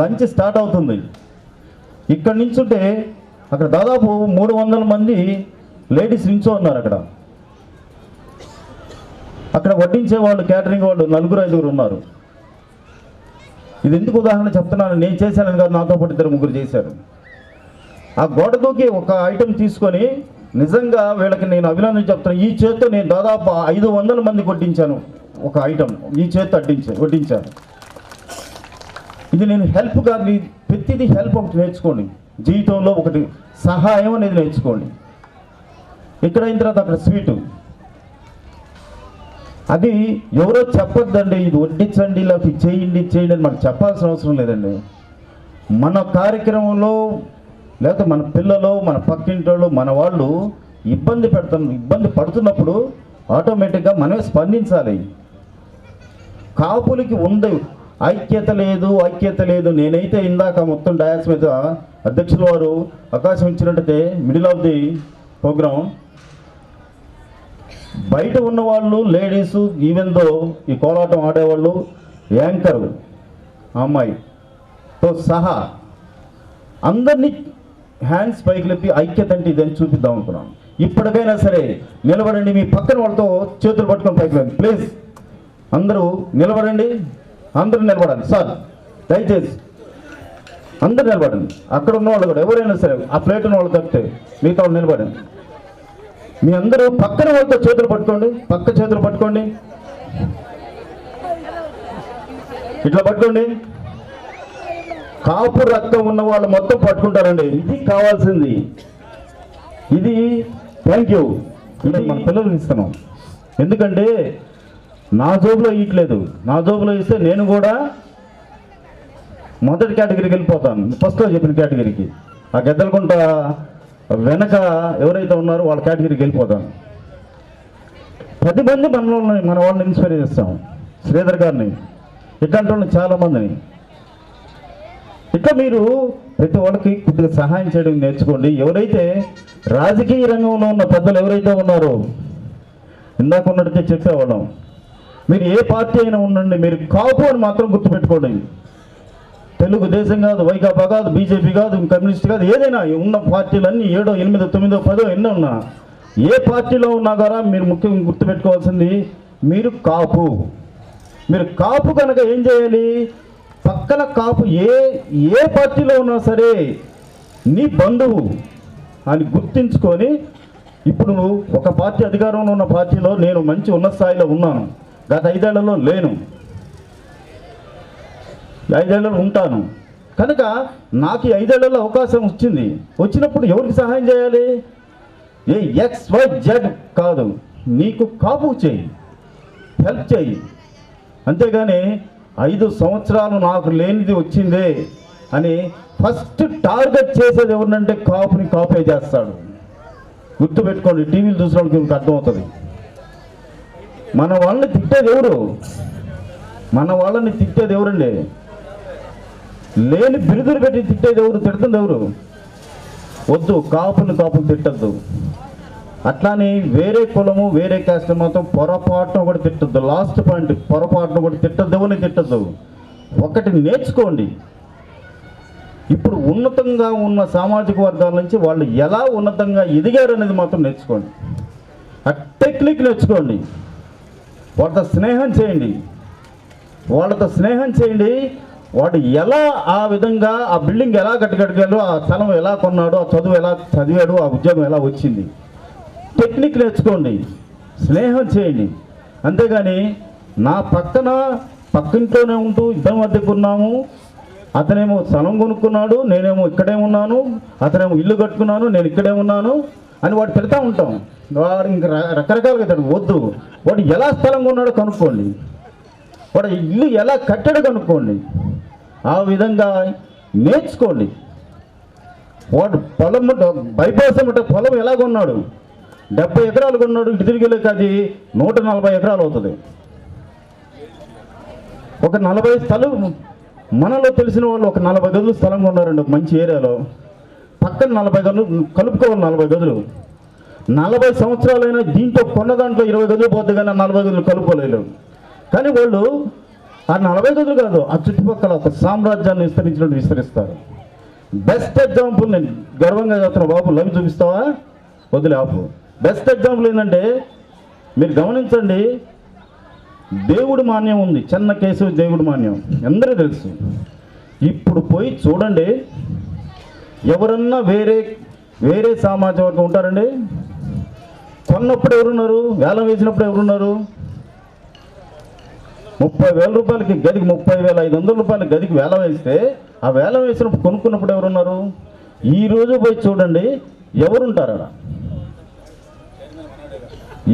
లంచ్ స్టార్ట్ అవుతుంది. ఇక్కడి నుంచుంటే అక్కడ దాదాపు 300 మంది లేడీస్ నించో ఉన్నారు. అక్కడ వడ్డించే వాళ్ళు, క్యాటరింగ్ వాళ్ళు 4-5 ఉన్నారు. ఇది ఎందుకు ఉదాహరణ చెప్తున్నాను, నేను చేశానని కాదు, నాతో పాటు 2-3 చేశారు. ఆ గోడ దూకి ఒక ఐటెం తీసుకొని నిజంగా వీళ్ళకి నేను అభినందన చెప్తాను. ఈ చేత్తో నేను దాదాపు 500 మందికి వడ్డించాను. ఒక ఐటెం ఈ చేత్తో వడ్డించాను. ఇది నేను హెల్ప్ కాదు, ప్రతిదీ హెల్ప్ ఒకటి నేర్చుకోండి. జీవితంలో ఒకటి సహాయం అనేది నేర్చుకోండి. ఇక్కడ అయిన తర్వాత అక్కడ స్వీటు, అది ఎవరో చెప్పొద్దండి, ఇది వడ్డించండి, ఇలా చేయండి అని మనకు చెప్పాల్సిన అవసరం లేదండి. మన కార్యక్రమంలో లేకపోతే మన పిల్లలు, మన పక్కింటోళ్ళు, మన వాళ్ళు ఇబ్బంది పడుతున్నప్పుడు ఆటోమేటిక్గా మనమే స్పందించాలి. కాపులకి ఉంది ఐక్యత లేదు. నేనైతే ఇందాక మొత్తం డయాస్ మీద అధ్యక్షుల వారు అవకాశం ఇచ్చినట్టయితే మిడిల్ ఆఫ్ ది ప్రోగ్రామ్ బయట ఉన్నవాళ్ళు, లేడీసు, ఈవెన్తో ఈ కోలాటం ఆడేవాళ్ళు, యాంకరు అమ్మాయితో సహా అందరినీ హ్యాండ్స్ పైకి లేపి ఐక్యత అంటే ఇదని చూపిద్దాం అనుకున్నాను. ఇప్పటికైనా సరే నిలబడండి, మీ పక్కన వాళ్ళతో చేతులు పట్టుకొని పైకి రండి ప్లీజ్. అందరూ నిలబడండి, అందరూ నిలబడండి సార్, దయచేసి అందరూ నిలబడండి. అక్కడ ఉన్న వాళ్ళు కూడా ఎవరైనా సరే, ఆ ప్లేట్ ఉన్న వాళ్ళు తప్పితే మిగతా వాళ్ళు నిలబడండి. మీ అందరూ పక్కన వాళ్ళతో చేతులు పట్టుకోండి, పక్క చేతులు పట్టుకోండి, ఇట్లా పట్టుకోండి. కాపు రక్తం ఉన్న వాళ్ళు మొత్తం పట్టుకుంటారండి. ఇది కావాల్సింది. ఇది థ్యాంక్ యూ. ఇది మన పిల్లలకు ఇస్తున్నాం. ఎందుకంటే నా జోబులో ఇట్లేదు, నా జోబులో ఇస్తే నేను కూడా మొదటి కేటగిరీకి వెళ్ళిపోతాను. ఫస్ట్లో చెప్పిన కేటగిరీకి, ఆ గెద్దలకుంట వెనక ఎవరైతే ఉన్నారో వాళ్ళ కేటగిరీకి వెళ్ళిపోతాను. 10 మంది మన వాళ్ళని ఇన్స్పైర్ చేస్తాం. శ్రీధర్ గారిని, ఇట్లాంటి వాళ్ళని చాలామందిని. ఇట్లా మీరు ప్రతి వాళ్ళకి కొద్దిగా సహాయం చేయడం నేర్చుకోండి. ఎవరైతే రాజకీయ రంగంలో ఉన్న పెద్దలు ఎవరైతే ఉన్నారో, ఇందాక ఉన్నట్టే చెప్పేవాళ్ళం, మీరు ఏ పార్టీ అయినా ఉండండి, మీరు కాపు అని మాత్రం గుర్తుపెట్టుకోండి. తెలుగుదేశం కాదు, వైకాపా కాదు, బీజేపీ కాదు, కమ్యూనిస్ట్ కాదు, ఏదైనా ఉన్న పార్టీలన్నీ 7, 8, 9, 10 ఎన్నో ఉన్నా, ఏ పార్టీలో ఉన్నా కూడా మీరు ముఖ్యంగా గుర్తుపెట్టుకోవాల్సింది మీరు కాపు. మీరు కాపు కనుక ఏం చేయాలి, పక్కన కాపు ఏ పార్టీలో ఉన్నా సరే నీ బంధువు అని గుర్తించుకొని, ఇప్పుడు ఒక పార్టీ అధికారంలో ఉన్న పార్టీలో నేను మంచి ఉన్నత స్థాయిలో ఉన్నాను, గత 5 ఏళ్లలో లేను, 5 ఏళ్లలో ఉంటాను కనుక నాకు 5 ఏళ్లలో అవకాశం వచ్చినప్పుడు ఎవరికి సహాయం చేయాలి? XYZ కాదు, నీకు కాపు చేయి, హెల్ప్ చేయి. అంతేగాని 5 సంవత్సరాలు నాకు లేనిది వచ్చిందే అని ఫస్ట్ టార్గెట్ చేసేది ఎవరినంటే కాపుని కాపే చేస్తాడు. గుర్తుపెట్టుకోండి, టీవీలు చూసిన వాళ్ళకి మీకు అర్థమవుతుంది. మన వాళ్ళని తిట్టేది ఎవరు? మన వాళ్ళని తిట్టేది ఎవరండి? లేని బిరుదులు పెట్టి తిట్టేది ఎవరు? తిడుతుంది ఎవరు? వద్దు, కాపుని తిట్టద్దు. అట్లానే వేరే కులము వేరే క్యాస్ట్ మాత్రం పొరపాటును కూడా తిట్టద్దు. లాస్ట్ పాయింట్, పొరపాటును కూడా తిట్టద్దు, ఎవరిని తిట్టద్దు. ఒకటి నేర్చుకోండి. ఇప్పుడు ఉన్నతంగా ఉన్న సామాజిక వర్గాల నుంచి వాళ్ళు ఎలా ఉన్నతంగా ఎదిగారు అనేది మాత్రం నేర్చుకోండి. ఆ టెక్నిక్ నేర్చుకోండి. వాళ్ళతో స్నేహం చేయండి. వాడు ఎలా ఆ విధంగా ఆ బిల్డింగ్ ఎలా కట్టగలిగాడు, ఆ స్థలం ఎలా కొన్నాడు, ఆ చదువు ఎలా చదివాడు, ఆ ఉద్యోగం ఎలా వచ్చింది. టెక్నిక్ నేర్చుకోండి, స్నేహం చేయండి. అంతేగాని నా పక్కింట్లోనే ఉంటూ ఇద్దరి మధ్యకు ఉన్నాము, అతనేమో స్థలం కొనుక్కున్నాడు, నేనేమో ఇక్కడే ఉన్నాను, అతనేమో ఇల్లు కట్టుకున్నాను, నేను ఇక్కడే ఉన్నాను అని వాడు తిడతా ఉంటాం. వాడు ఇంకా రకరకాలుగా తిడతాడు. వద్దు, వాడు ఎలా స్థలం కొన్నాడో కనుక్కోండి, వాడు ఇల్లు ఎలా కట్టాడో కనుక్కోండి. ఆ విధంగా నేర్చుకోండి. వాడు పొలం బైపాస్ పొలం ఎలా కొన్నాడు? 70 ఎకరాలు కొన్నాడు, ఇటు తిరిగిలేక అది 140 ఎకరాలు అవుతుంది. ఒక 40 స్థలం మనలో తెలిసిన వాళ్ళు ఒక 40 గదులు స్థలం కొన్నారండి ఒక మంచి ఏరియాలో. పక్కన 40 గదులు కలుపుకోవాలి. 40 గదులు 40 సంవత్సరాలైనా దీంట్లో కొన్న దాంట్లో 20 గదులు పోతే కానీ 40 గదులు కలుపుకోలేరు. కానీ వాళ్ళు ఆ 40 గదులు కాదు, ఆ చుట్టుపక్కల ఒక సామ్రాజ్యాన్ని విస్తరిస్తారు. బెస్ట్ ఎగ్జాంపుల్ నేను గర్వంగా చెప్తున్నా. బాబు లవి చూపిస్తావా? వదిలే ఆపు. బెస్ట్ ఎగ్జాంపుల్ ఏంటంటే మీరు గమనించండి, దేవుడి మాన్యం ఉంది, చిన్న కేసు దేవుడి మాన్యం అందరూ తెలుసు. ఇప్పుడు పోయి చూడండి, ఎవరన్నా వేరే సామాజిక వర్గం ఉంటారండి? కొన్నప్పుడు ఎవరున్నారు? వేలం వేసినప్పుడు ఎవరున్నారు? 30,000 రూపాయలకి గదికి 30,500 రూపాయల గదికి వేలం వేస్తే ఆ వేలం వేసినప్పుడు కొనుక్కున్నప్పుడు ఎవరున్నారు? ఈరోజు పోయి చూడండి, ఎవరుంటారా?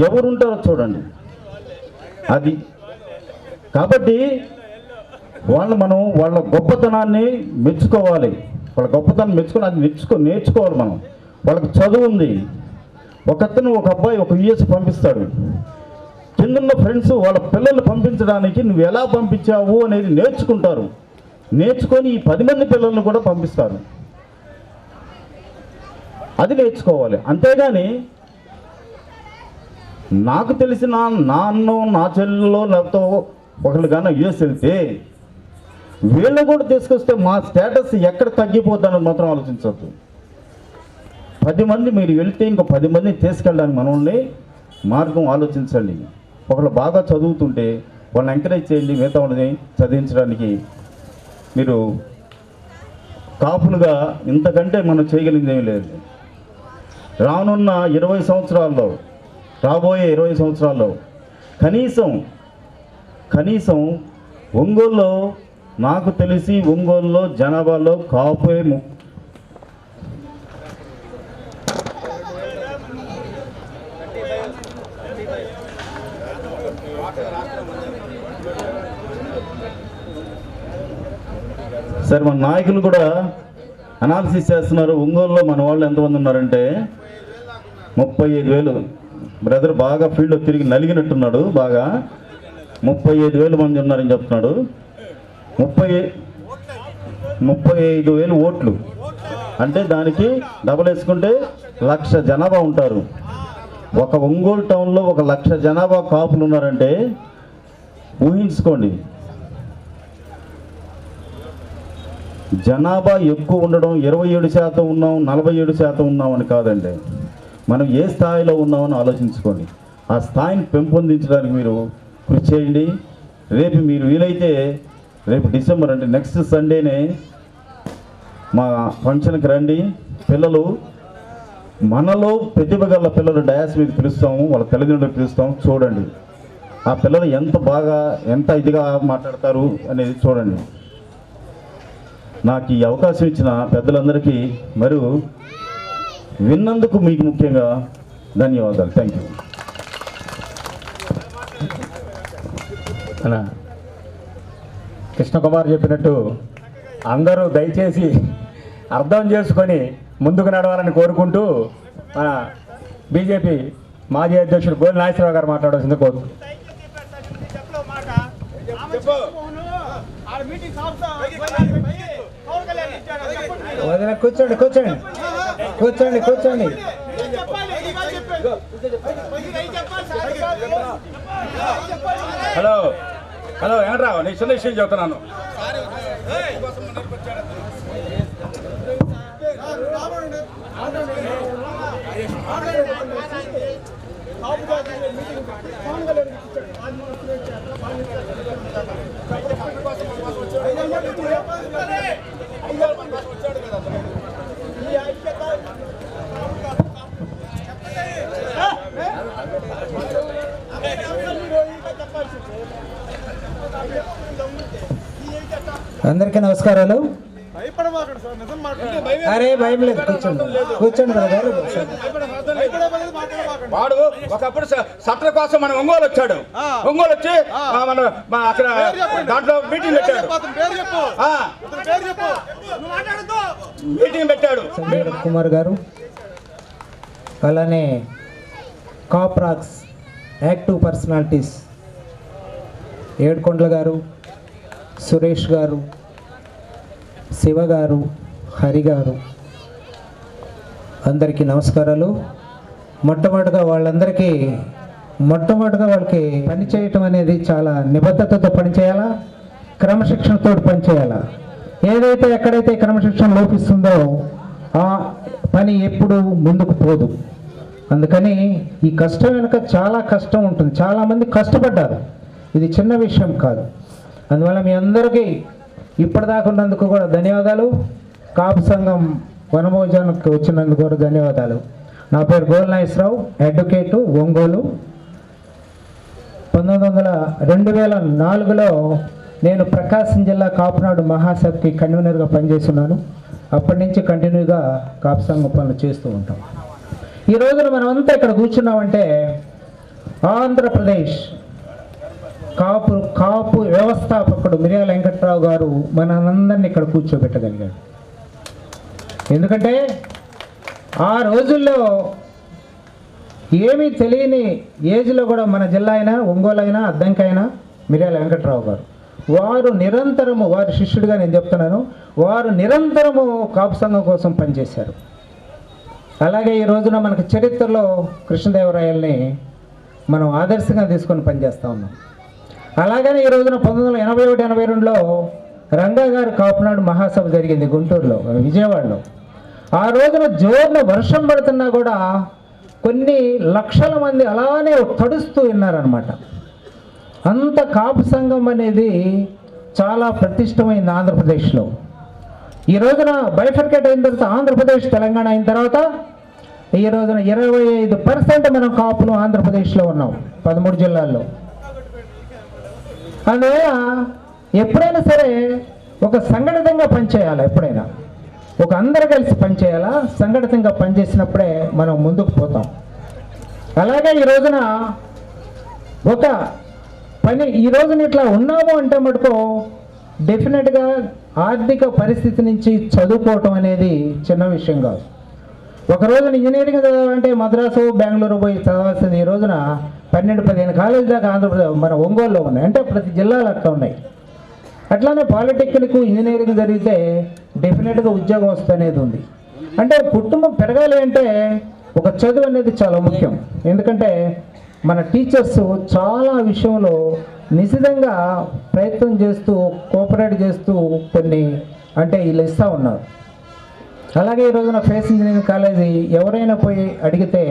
ఎవరుంటారో చూడండి. అది కాబట్టి మనం వాళ్ళ గొప్పతనాన్ని మెచ్చుకోవాలి. వాళ్ళ గొప్పతనం మెచ్చుకొని అది నేర్చుకోవాలి మనం. వాళ్ళకి చదువు ఉంది. ఒక అబ్బాయి ఒక యుఎస్ పంపిస్తాడు. కిందన్న ఫ్రెండ్స్ వాళ్ళ పిల్లల్ని పంపించడానికి నువ్వు ఎలా పంపించావు అనేది నేర్చుకుంటారు. నేర్చుకొని ఈ 10 మంది పిల్లల్ని కూడా పంపిస్తారు. అది నేర్చుకోవాలి. అంతేగాని నాకు తెలిసిన నా అన్నో నా చెల్లెలో లేకపోతే ఒకళ్ళు కానీ యుఎస్ వెళ్తే వీళ్ళు కూడా తీసుకొస్తే మా స్టేటస్ ఎక్కడ తగ్గిపోతుందని మాత్రం ఆలోచించవద్దు. 10 మంది మీరు వెళ్తే ఇంకో 10 మందిని తీసుకెళ్ళడానికి మనల్ని మార్గం ఆలోచించండి. ఒకళ్ళు బాగా చదువుతుంటే వాళ్ళని ఎంకరేజ్ చేయండి. మిగతా వాళ్ళని చదివించడానికి మీరు కాపులుగా ఇంతకంటే మనం చేయగలిగింది ఏమీ లేదు. రానున్న 20 సంవత్సరాల్లో, రాబోయే 20 సంవత్సరాల్లో కనీసం ఒంగోలులో నాకు తెలిసి ఒంగోలులో జనాభాలో కాపే సరే మన నాయకులు కూడా అనాలిసిస్ చేస్తున్నారు. ఒంగోలులో మన వాళ్ళు ఎంతమంది ఉన్నారంటే 35,000. బ్రదర్ బాగా ఫీల్డ్లో తిరిగి నలిగినట్టున్నాడు. బాగా 35,000 మంది ఉన్నారని చెప్తున్నాడు. 35,000 ఓట్లు అంటే దానికి డబల్ వేసుకుంటే 1,00,000 జనాభా ఉంటారు. ఒక ఒంగోలు టౌన్లో 1,00,000 జనాభా కాపులు ఉన్నారంటే ఊహించుకోండి. జనాభా ఎక్కువ ఉండడం 27% ఉన్నాం 47% ఉన్నామని కాదండి. మనం ఏ స్థాయిలో ఉన్నామని ఆలోచించుకోండి. ఆ స్థాయిని పెంపొందించడానికి మీరు కృషి చేయండి. రేపు మీరు వీలైతే రేపు డిసెంబర్ అంటే నెక్స్ట్ సండేనే మా ఫంక్షన్కి రండి. పిల్లలు మనలో ప్రతిభ గల పిల్లలు డయాస్ మీద పిలుస్తాము, వాళ్ళ తల్లిదండ్రులు పిలుస్తాము. చూడండి ఆ పిల్లలు ఎంత ఇదిగా మాట్లాడతారు అనేది చూడండి. నాకు ఈ అవకాశం ఇచ్చిన పెద్దలందరికీ మరియు విన్నందుకు మీకు ముఖ్యంగా ధన్యవాదాలు. Thank you. కృష్ణకుమార్ చెప్పినట్టు అందరూ దయచేసి అర్థం చేసుకొని ముందుకు నడవాలని కోరుకుంటూ మన బీజేపీ మాజీ అధ్యక్షుడు గోలి నాగేశ్వరరావు గారు మాట్లాడాల్సింది కోరుకుంటున్నాను. కూర్చోండి కూర్చోండి కూర్చోండి కూర్చోండి. హలో హలో ఏంట్రా నీ చిన్న విషయం చెబుతున్నాను. అందరికీ నమస్కారాలు. అరే భయం లేదు, కూర్చోండి కూర్చోండి బ్రదర్. వాడు ఒకప్పుడు సట్ల కోసం మన ఒంగోలు వచ్చాడు. ఒంగోలు వచ్చి మన అక్కడ దాంట్లో మీటింగ్ పెట్టాడు. మీటింగ్ పెట్టాడు సంజయ్ కుమార్ గారు, అలానే కాప్రాక్స్ యాక్టివ్ పర్సనాలిటీస్ ఏడుకొండల గారు, సురేష్ గారు, శివ గారు, హరి గారు, అందరికీ నమస్కారాలు. మొట్టమొదటిగా వాళ్ళకి పని చేయటం అనేది చాలా నిబద్ధతతో పనిచేయాలా, క్రమశిక్షణతో పనిచేయాలా. ఏదైతే ఎక్కడైతే క్రమశిక్షణ లోపిస్తుందో ఆ పని ఎప్పుడు ముందుకు పోదు. అందుకని ఈ కష్టం వెనుక చాలా కష్టం ఉంటుంది. చాలామంది కష్టపడ్డారు, ఇది చిన్న విషయం కాదు. అందువల్ల మీ అందరికీ ఇప్పటిదాకా ఉన్నందుకు కూడా ధన్యవాదాలు. కాపు సంఘం వనభోజనానికి వచ్చినందుకు కూడా ధన్యవాదాలు. నా పేరు గోలి నాగేశ్వరరావు, అడ్వకేటు, ఒంగోలు. 2004లో నేను ప్రకాశం జిల్లా కాపునాడు మహాసభకి కన్వీనర్గా పనిచేస్తున్నాను. అప్పటి నుంచి కంటిన్యూగా కాపు సంఘం పనులు చేస్తూ ఉంటాం. ఈ రోజున మనమంతా ఇక్కడ కూర్చున్నామంటే ఆంధ్రప్రదేశ్ కాపు వ్యవస్థాపకుడు మిర్యాల వెంకట్రావు గారు మనందరినీ ఇక్కడ కూర్చోబెట్టగలిగాడు. ఎందుకంటే ఆ రోజుల్లో ఏమీ తెలియని ఏజ్లో కూడా మన జిల్లా అయినా, ఒంగోలు అయినా, అద్దంకి అయినా మిర్యాల వెంకట్రావు గారు వారు నిరంతరము, వారి శిష్యుడిగా నేను చెప్తున్నాను, వారు నిరంతరము కాపు సంఘం కోసం పనిచేశారు. అలాగే ఈ రోజున మనకు చరిత్రలో కృష్ణదేవరాయల్ని మనం ఆదర్శంగా తీసుకొని పనిచేస్తూ ఉన్నాం. అలాగనే ఈ రోజున 1981-82లో రంగా గారు కాపునాడు మహాసభ జరిగింది గుంటూరులో, విజయవాడలో. ఆ రోజున జోరున వర్షం పడుతున్నా కూడా కొన్ని లక్షల మంది అలానే తడుస్తూ ఉన్నారనమాట. అంత కాపు సంఘం అనేది చాలా ప్రతిష్టమైంది ఆంధ్రప్రదేశ్లో. ఈ రోజున బైఫర్కేట్ అయిన తర్వాత ఆంధ్రప్రదేశ్, తెలంగాణ అయిన తర్వాత ఈ రోజున 25% మనం కాపులు ఆంధ్రప్రదేశ్లో ఉన్నాం, 13 జిల్లాల్లో. అందువల్ల ఎప్పుడైనా సరే ఒక సంఘటితంగా పనిచేయాలి. ఎప్పుడైనా ఒక అందరు కలిసి పనిచేయాలా, సంఘటితంగా పనిచేసినప్పుడే మనం ముందుకు పోతాం. అలాగే ఈ రోజున ఒక పని ఈ రోజున ఇట్లా ఉన్నాము అంటే మటుకు డెఫినెట్గా ఆర్థిక పరిస్థితి నుంచి చదువుకోవటం అనేది చిన్న విషయం కాదు. ఒక రోజున ఇంజనీరింగ్ చదవాలంటే మద్రాసు, బెంగళూరు పోయి చదవాల్సింది ఈ రోజున 12-15 కాలేజీ దాకా ఆంధ్రప్రదేశ్ మన ఒంగోలులో ఉన్నాయి. అంటే ప్రతి జిల్లాలో అట్లా ఉన్నాయి. అట్లానే పాలిటెక్నిక్, ఇంజనీరింగ్ జరిగితే డెఫినెట్గా ఉద్యోగం వస్తనేది ఉంది. అంటే కుటుంబం పెరగాలి అంటే ఒక చదువు అనేది చాలా ముఖ్యం. ఎందుకంటే మన టీచర్స్ చాలా విషయంలో నిశితంగా ప్రయత్నం చేస్తూ, కోఆపరేట్ చేస్తూ కొన్ని అంటే వీళ్ళు ఇస్తూ ఉన్నారు. అలాగే ఈ రోజున ఫేస్ ఇంజనీరింగ్ కాలేజీ ఎవరైనా పోయి అడిగితే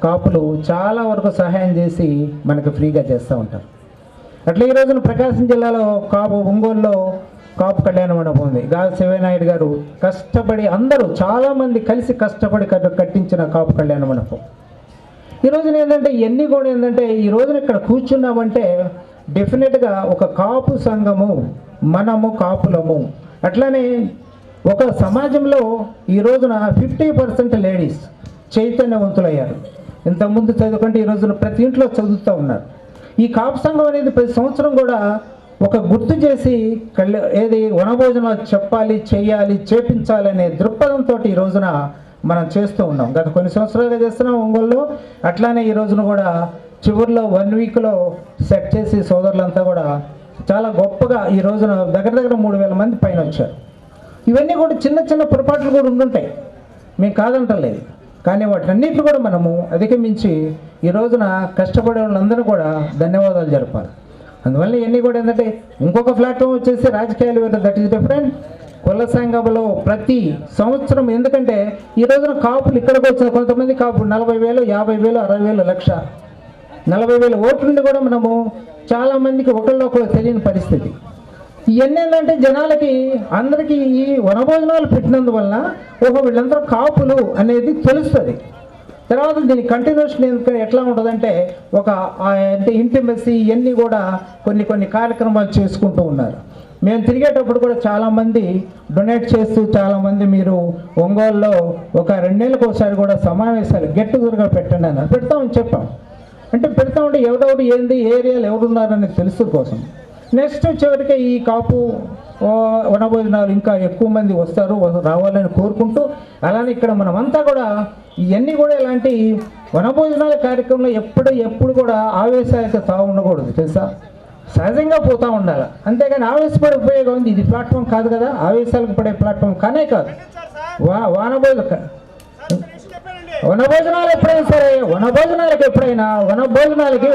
కాపులు చాలా వరకు సహాయం చేసి మనకు ఫ్రీగా చేస్తూ ఉంటారు. అట్లా ఈ రోజున ప్రకాశం జిల్లాలో ఒంగోలులో కాపు కళ్యాణ మండపం ఉంది. గాలి శివనాయుడు గారు కష్టపడి, అందరూ చాలామంది కలిసి కష్టపడి కట్టించిన కాపు కళ్యాణ మండపం. ఈ రోజున ఏంటంటే ఇవన్నీ కూడా ఏంటంటే ఈ రోజున ఇక్కడ కూర్చున్నామంటే డెఫినెట్గా ఒక కాపు సంఘము, మనము కాపులము. అట్లానే ఒక సమాజంలో ఈ రోజున 50% లేడీస్ చైతన్యవంతులయ్యారు. ఇంతకుముందు చదువుకుంటే ఈ రోజున ప్రతి ఇంట్లో చదువుతూ ఉన్నారు. ఈ కాపు సంఘం అనేది ప్రతి సంవత్సరం కూడా ఒక గుర్తు చేసి ఏది వనభోజనాలు చెప్పాలి, చేయాలి, చేపించాలి అనే దృక్పథంతో ఈ రోజున మనం చేస్తూ ఉన్నాం. గత కొన్ని సంవత్సరాలుగా చేస్తున్నాం ఒంగోలులో. అట్లానే ఈ రోజున కూడా చివరిలో 1 వీక్లో సెట్ చేసి సోదరులంతా కూడా చాలా గొప్పగా ఈ రోజున దగ్గర 3,000 మంది పైన వచ్చారు. ఇవన్నీ కూడా చిన్న చిన్న పొరపాట్లు కూడా ఉండుంటాయి, మేము కాదంటలేదు. కానీ వాటన్నిటిని కూడా మనము అధిగమించి ఈ రోజున కష్టపడే వాళ్ళందరూ కూడా ధన్యవాదాలు జరపాలి. అందువల్ల ఇవన్నీ కూడా ఏంటంటే ఇంకొక ప్లాట్ఫామ్ వచ్చేసి రాజకీయాలు వేరే, దట్ ఈస్ డిఫరెంట్. కుల సంఘంలో ప్రతి సంవత్సరం, ఎందుకంటే ఈ రోజున కాపులు ఇక్కడికి వచ్చిన కొంతమంది కాపులు 40,000, 50,000, 60,000, 1,00,000, 40,000 ఓట్లుండి కూడా మనము చాలామందికి ఒకళ్ళు తెలియని పరిస్థితి. ఇవన్నీ ఏంటంటే జనాలకి అందరికీ ఈ వనభోజనాలు పెట్టినందువల్ల వీళ్ళందరూ కాపులు అనేది తెలుస్తుంది. తర్వాత దీని కంటిన్యూషన్ ఎట్లా ఉంటుందంటే అంటే ఇంటిమసీ ఇవన్నీ కూడా కొన్ని కార్యక్రమాలు చేసుకుంటూ ఉన్నారు. మేము తిరిగేటప్పుడు కూడా చాలామంది డొనేట్ చేస్తూ, చాలామంది మీరు ఒంగోలులో ఒక 2 నెలలకు ఒకసారి కూడా సమావేశాలు గెట్ టుగెదర్గా పెట్టండి అన్నారు. పెడతామని చెప్పాం. అంటే పెడతామంటే ఎవరెవరు ఏంది, ఏరియాలో ఎవరున్నారని తెలుసు కోసం. నెక్స్ట్ చివరికి ఈ కాపు వనభోజనాలు ఇంకా ఎక్కువ మంది రావాలని కోరుకుంటూ, అలానే ఇక్కడ మనమంతా కూడా ఇవన్నీ కూడా ఇలాంటి వనభోజనాల కార్యక్రమంలో ఎప్పుడు కూడా ఆవేశాలకు తావు ఉండకూడదు, తెలుసా. సహజంగా పోతూ ఉండాలి, అంతేగాని ఆవేశపడిపోయేగా ఉంది. ఇది ప్లాట్ఫామ్ కాదు కదా, ఆవేశాలకు పడే ప్లాట్ఫామ్ కానే కాదు. వనభోజనాలు ఎప్పుడైనా సరే,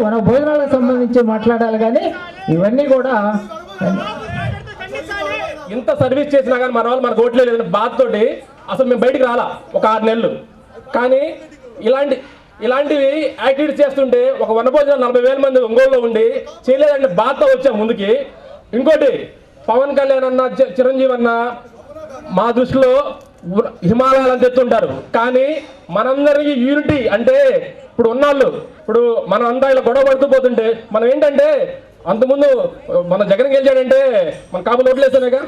వనభోజనాలకు సంబంధించి మాట్లాడాలి. కానీ ఇవన్నీ కూడా ఇంత సర్వీస్ చేసినా కానీ మన వాళ్ళు మనకు ఓట్లే లేదని బాధతోటి అసలు మేము బయటికి రాలా ఒక 6 నెలలు. కానీ ఇలాంటివి యాక్టివిటీస్ చేస్తుంటే ఒక వనభోజనం 40,000 మంది ఒంగోలులో ఉండి చేయలేదంటే బాధతో వచ్చాం ముందుకి. ఇంకోటి, పవన్ కళ్యాణ్ అన్న, చిరంజీవి అన్న మా దృష్టిలో హిమాలయాలను తెస్తుంటారు. కానీ మనందరికీ యూనిటీ అంటే ఇప్పుడు ఉన్నాళ్ళు, ఇప్పుడు మనం అంతా ఇలా గొడవ పడుతూ పోతుంటే మనం ఏంటంటే, అంతకుముందు మన జగన్ గెలిచాడంటే మన కాపులు ఓట్లేసానేగా,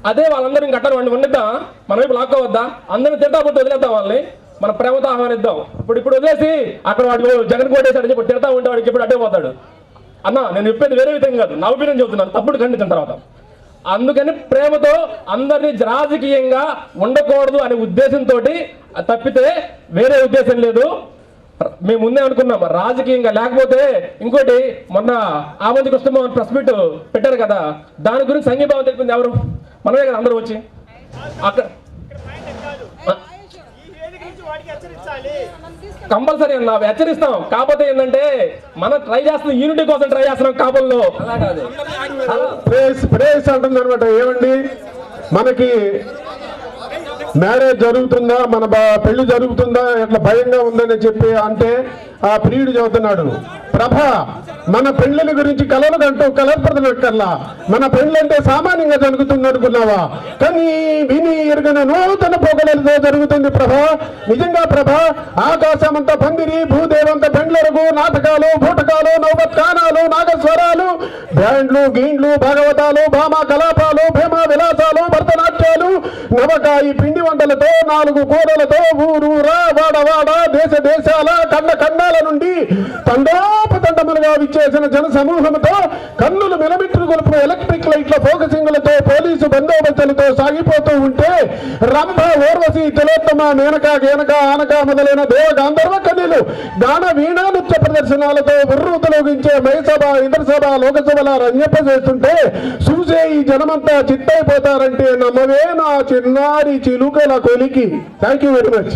అదే వాళ్ళందరూ ఇంక అట్లా వండిద్దాం, మన వైపు లాక్కోవద్దా, అందరిని తిడతాబోతు వదిలేద్దాం, వాళ్ళని మన ప్రేమతో ఆహ్వానిద్దాం. ఇప్పుడు వదిలేసి అక్కడ వాడు జగన్ కోటేశాడని చెప్పి తిడతా ఉంటే వాడికి ఎప్పుడు అడ్డే పోతాడు. అన్న నేను చెప్పేది వేరే విధంగా కాదు, నా ఒపీనియన్ చెబుతున్నాను, తప్పుడు ఖండించిన తర్వాత. అందుకని ప్రేమతో అందరినీ రాజకీయంగా ఉండకూడదు అనే ఉద్దేశంతో తప్పితే వేరే ఉద్దేశం లేదు. మేము ముందే అనుకున్నాం రాజకీయంగా. లేకపోతే ఇంకోటి, మొన్న ఆమంతి కృష్ణమోహన్ ప్రెస్ మీట్ పెట్టారు కదా, దాని గురించి సంఘీభావం తెలిపింది ఎవరు? మనమే కదా అందరూ వచ్చి అక్కడ. కంపల్సరీ అన్న హెచ్చరిస్తాం. కాకపోతే ఏంటంటే మనం ట్రై చేస్తున్నాం, యూనిటీ కోసం ట్రై చేస్తున్నాం కాపుల్లో. ప్రేస్ అంటుంది అనమాట. ఏమండి, మనకి మ్యారేజ్ జరుగుతుందా, మన పెళ్లి జరుగుతుందా, ఇట్లా భయంగా ఉందని చెప్పి అంటే ఆ ప్రియుడు చదువుతున్నాడు, ప్రభ మన పెళ్లిల గురించి కలలు కంటూ కలర్పడకల్లా మన పెళ్ళంటే సామాన్యంగా జరుగుతుంది అనుకున్నావా? కానీ విని ఎరుగన నూతన పోగలతో జరుగుతుంది ప్రభా. నిజంగా ప్రభా, ఆకాశమంతా పందిరి, భూదేవంత పెండ్లరుగు, నాటకాలు, బూటకాలు, నౌబత్కానాలు, నాగస్వరాలు, బ్యాండ్లు, గీండ్లు, భాగవతాలు, భామా కలాపాలు, భీమా విలాసాలు, భరతనాట్యాలు, నవకాయి పిండి వంటలతో, 4 కూరలతో, ఊరూరా, వాడవాడ, దేశాల, ఖండాల నుండి తండోపతండములుగా విచ్చేసిన జన సమూహంతో, కన్నులు మిలమిట్లు గొలుపు ఎలక్ట్రిక్ లైట్ల ఫోకసింగ్లతో, పోలీసు బందోబస్తులతో సాగిపోతూ ఉంటే రంభ, ఊర్వశి, తిలోత్తమ, మేనక, గేనక, ఆనక మొదలైన దేవ గాంధర్వ కన్యలు గాన వీణా నృత్య ప్రదర్శనాలతో విర్రూతలోగించే మయసభ, ఇంద్రసభ, లోకసభల రంజప్ప చేస్తుంటే చూసే ఈ జనమంతా చిత్తైపోతారంటే నమ్మవే నా చిన్నారి చిలుకల కొలికి. Thank you very much.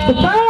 Super.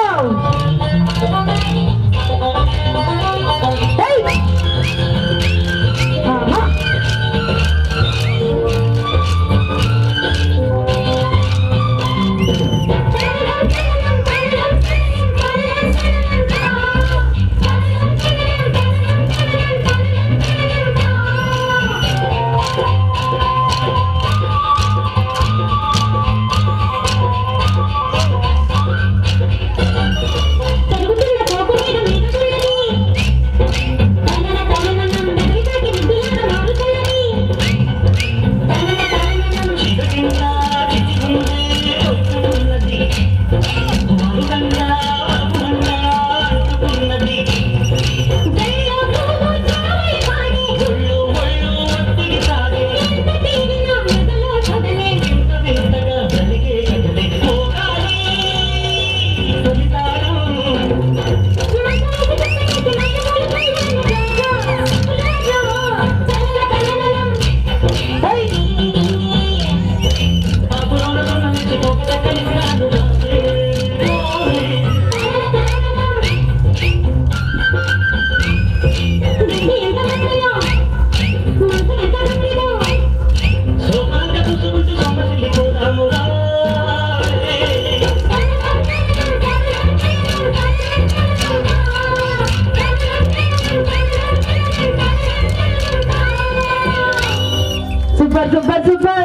Thank you, sir.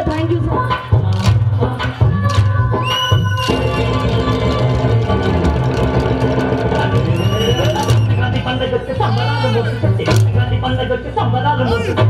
Hallelujah.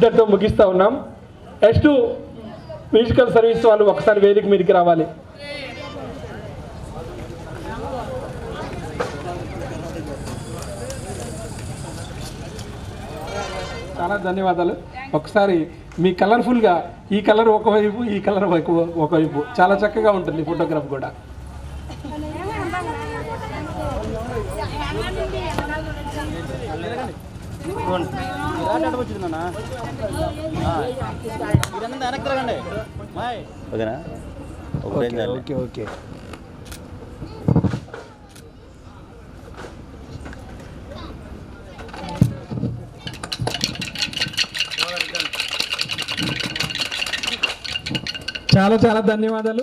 ఇంతటితో ముగిస్తూ ఉన్నాం. నెక్స్ట్ మ్యూజికల్ సర్వీస్ వాళ్ళు ఒకసారి వేదిక మీదకి రావాలి. చాలా ధన్యవాదాలు. ఒకసారి మీ కలర్ఫుల్గా ఈ కలర్ ఒకవైపు ఈ కలర్ ఒకవైపు చాలా చక్కగా ఉంటుంది ఫోటోగ్రాఫ్ కూడా. Okay okay. చాలా చాలా ధన్యవాదాలు.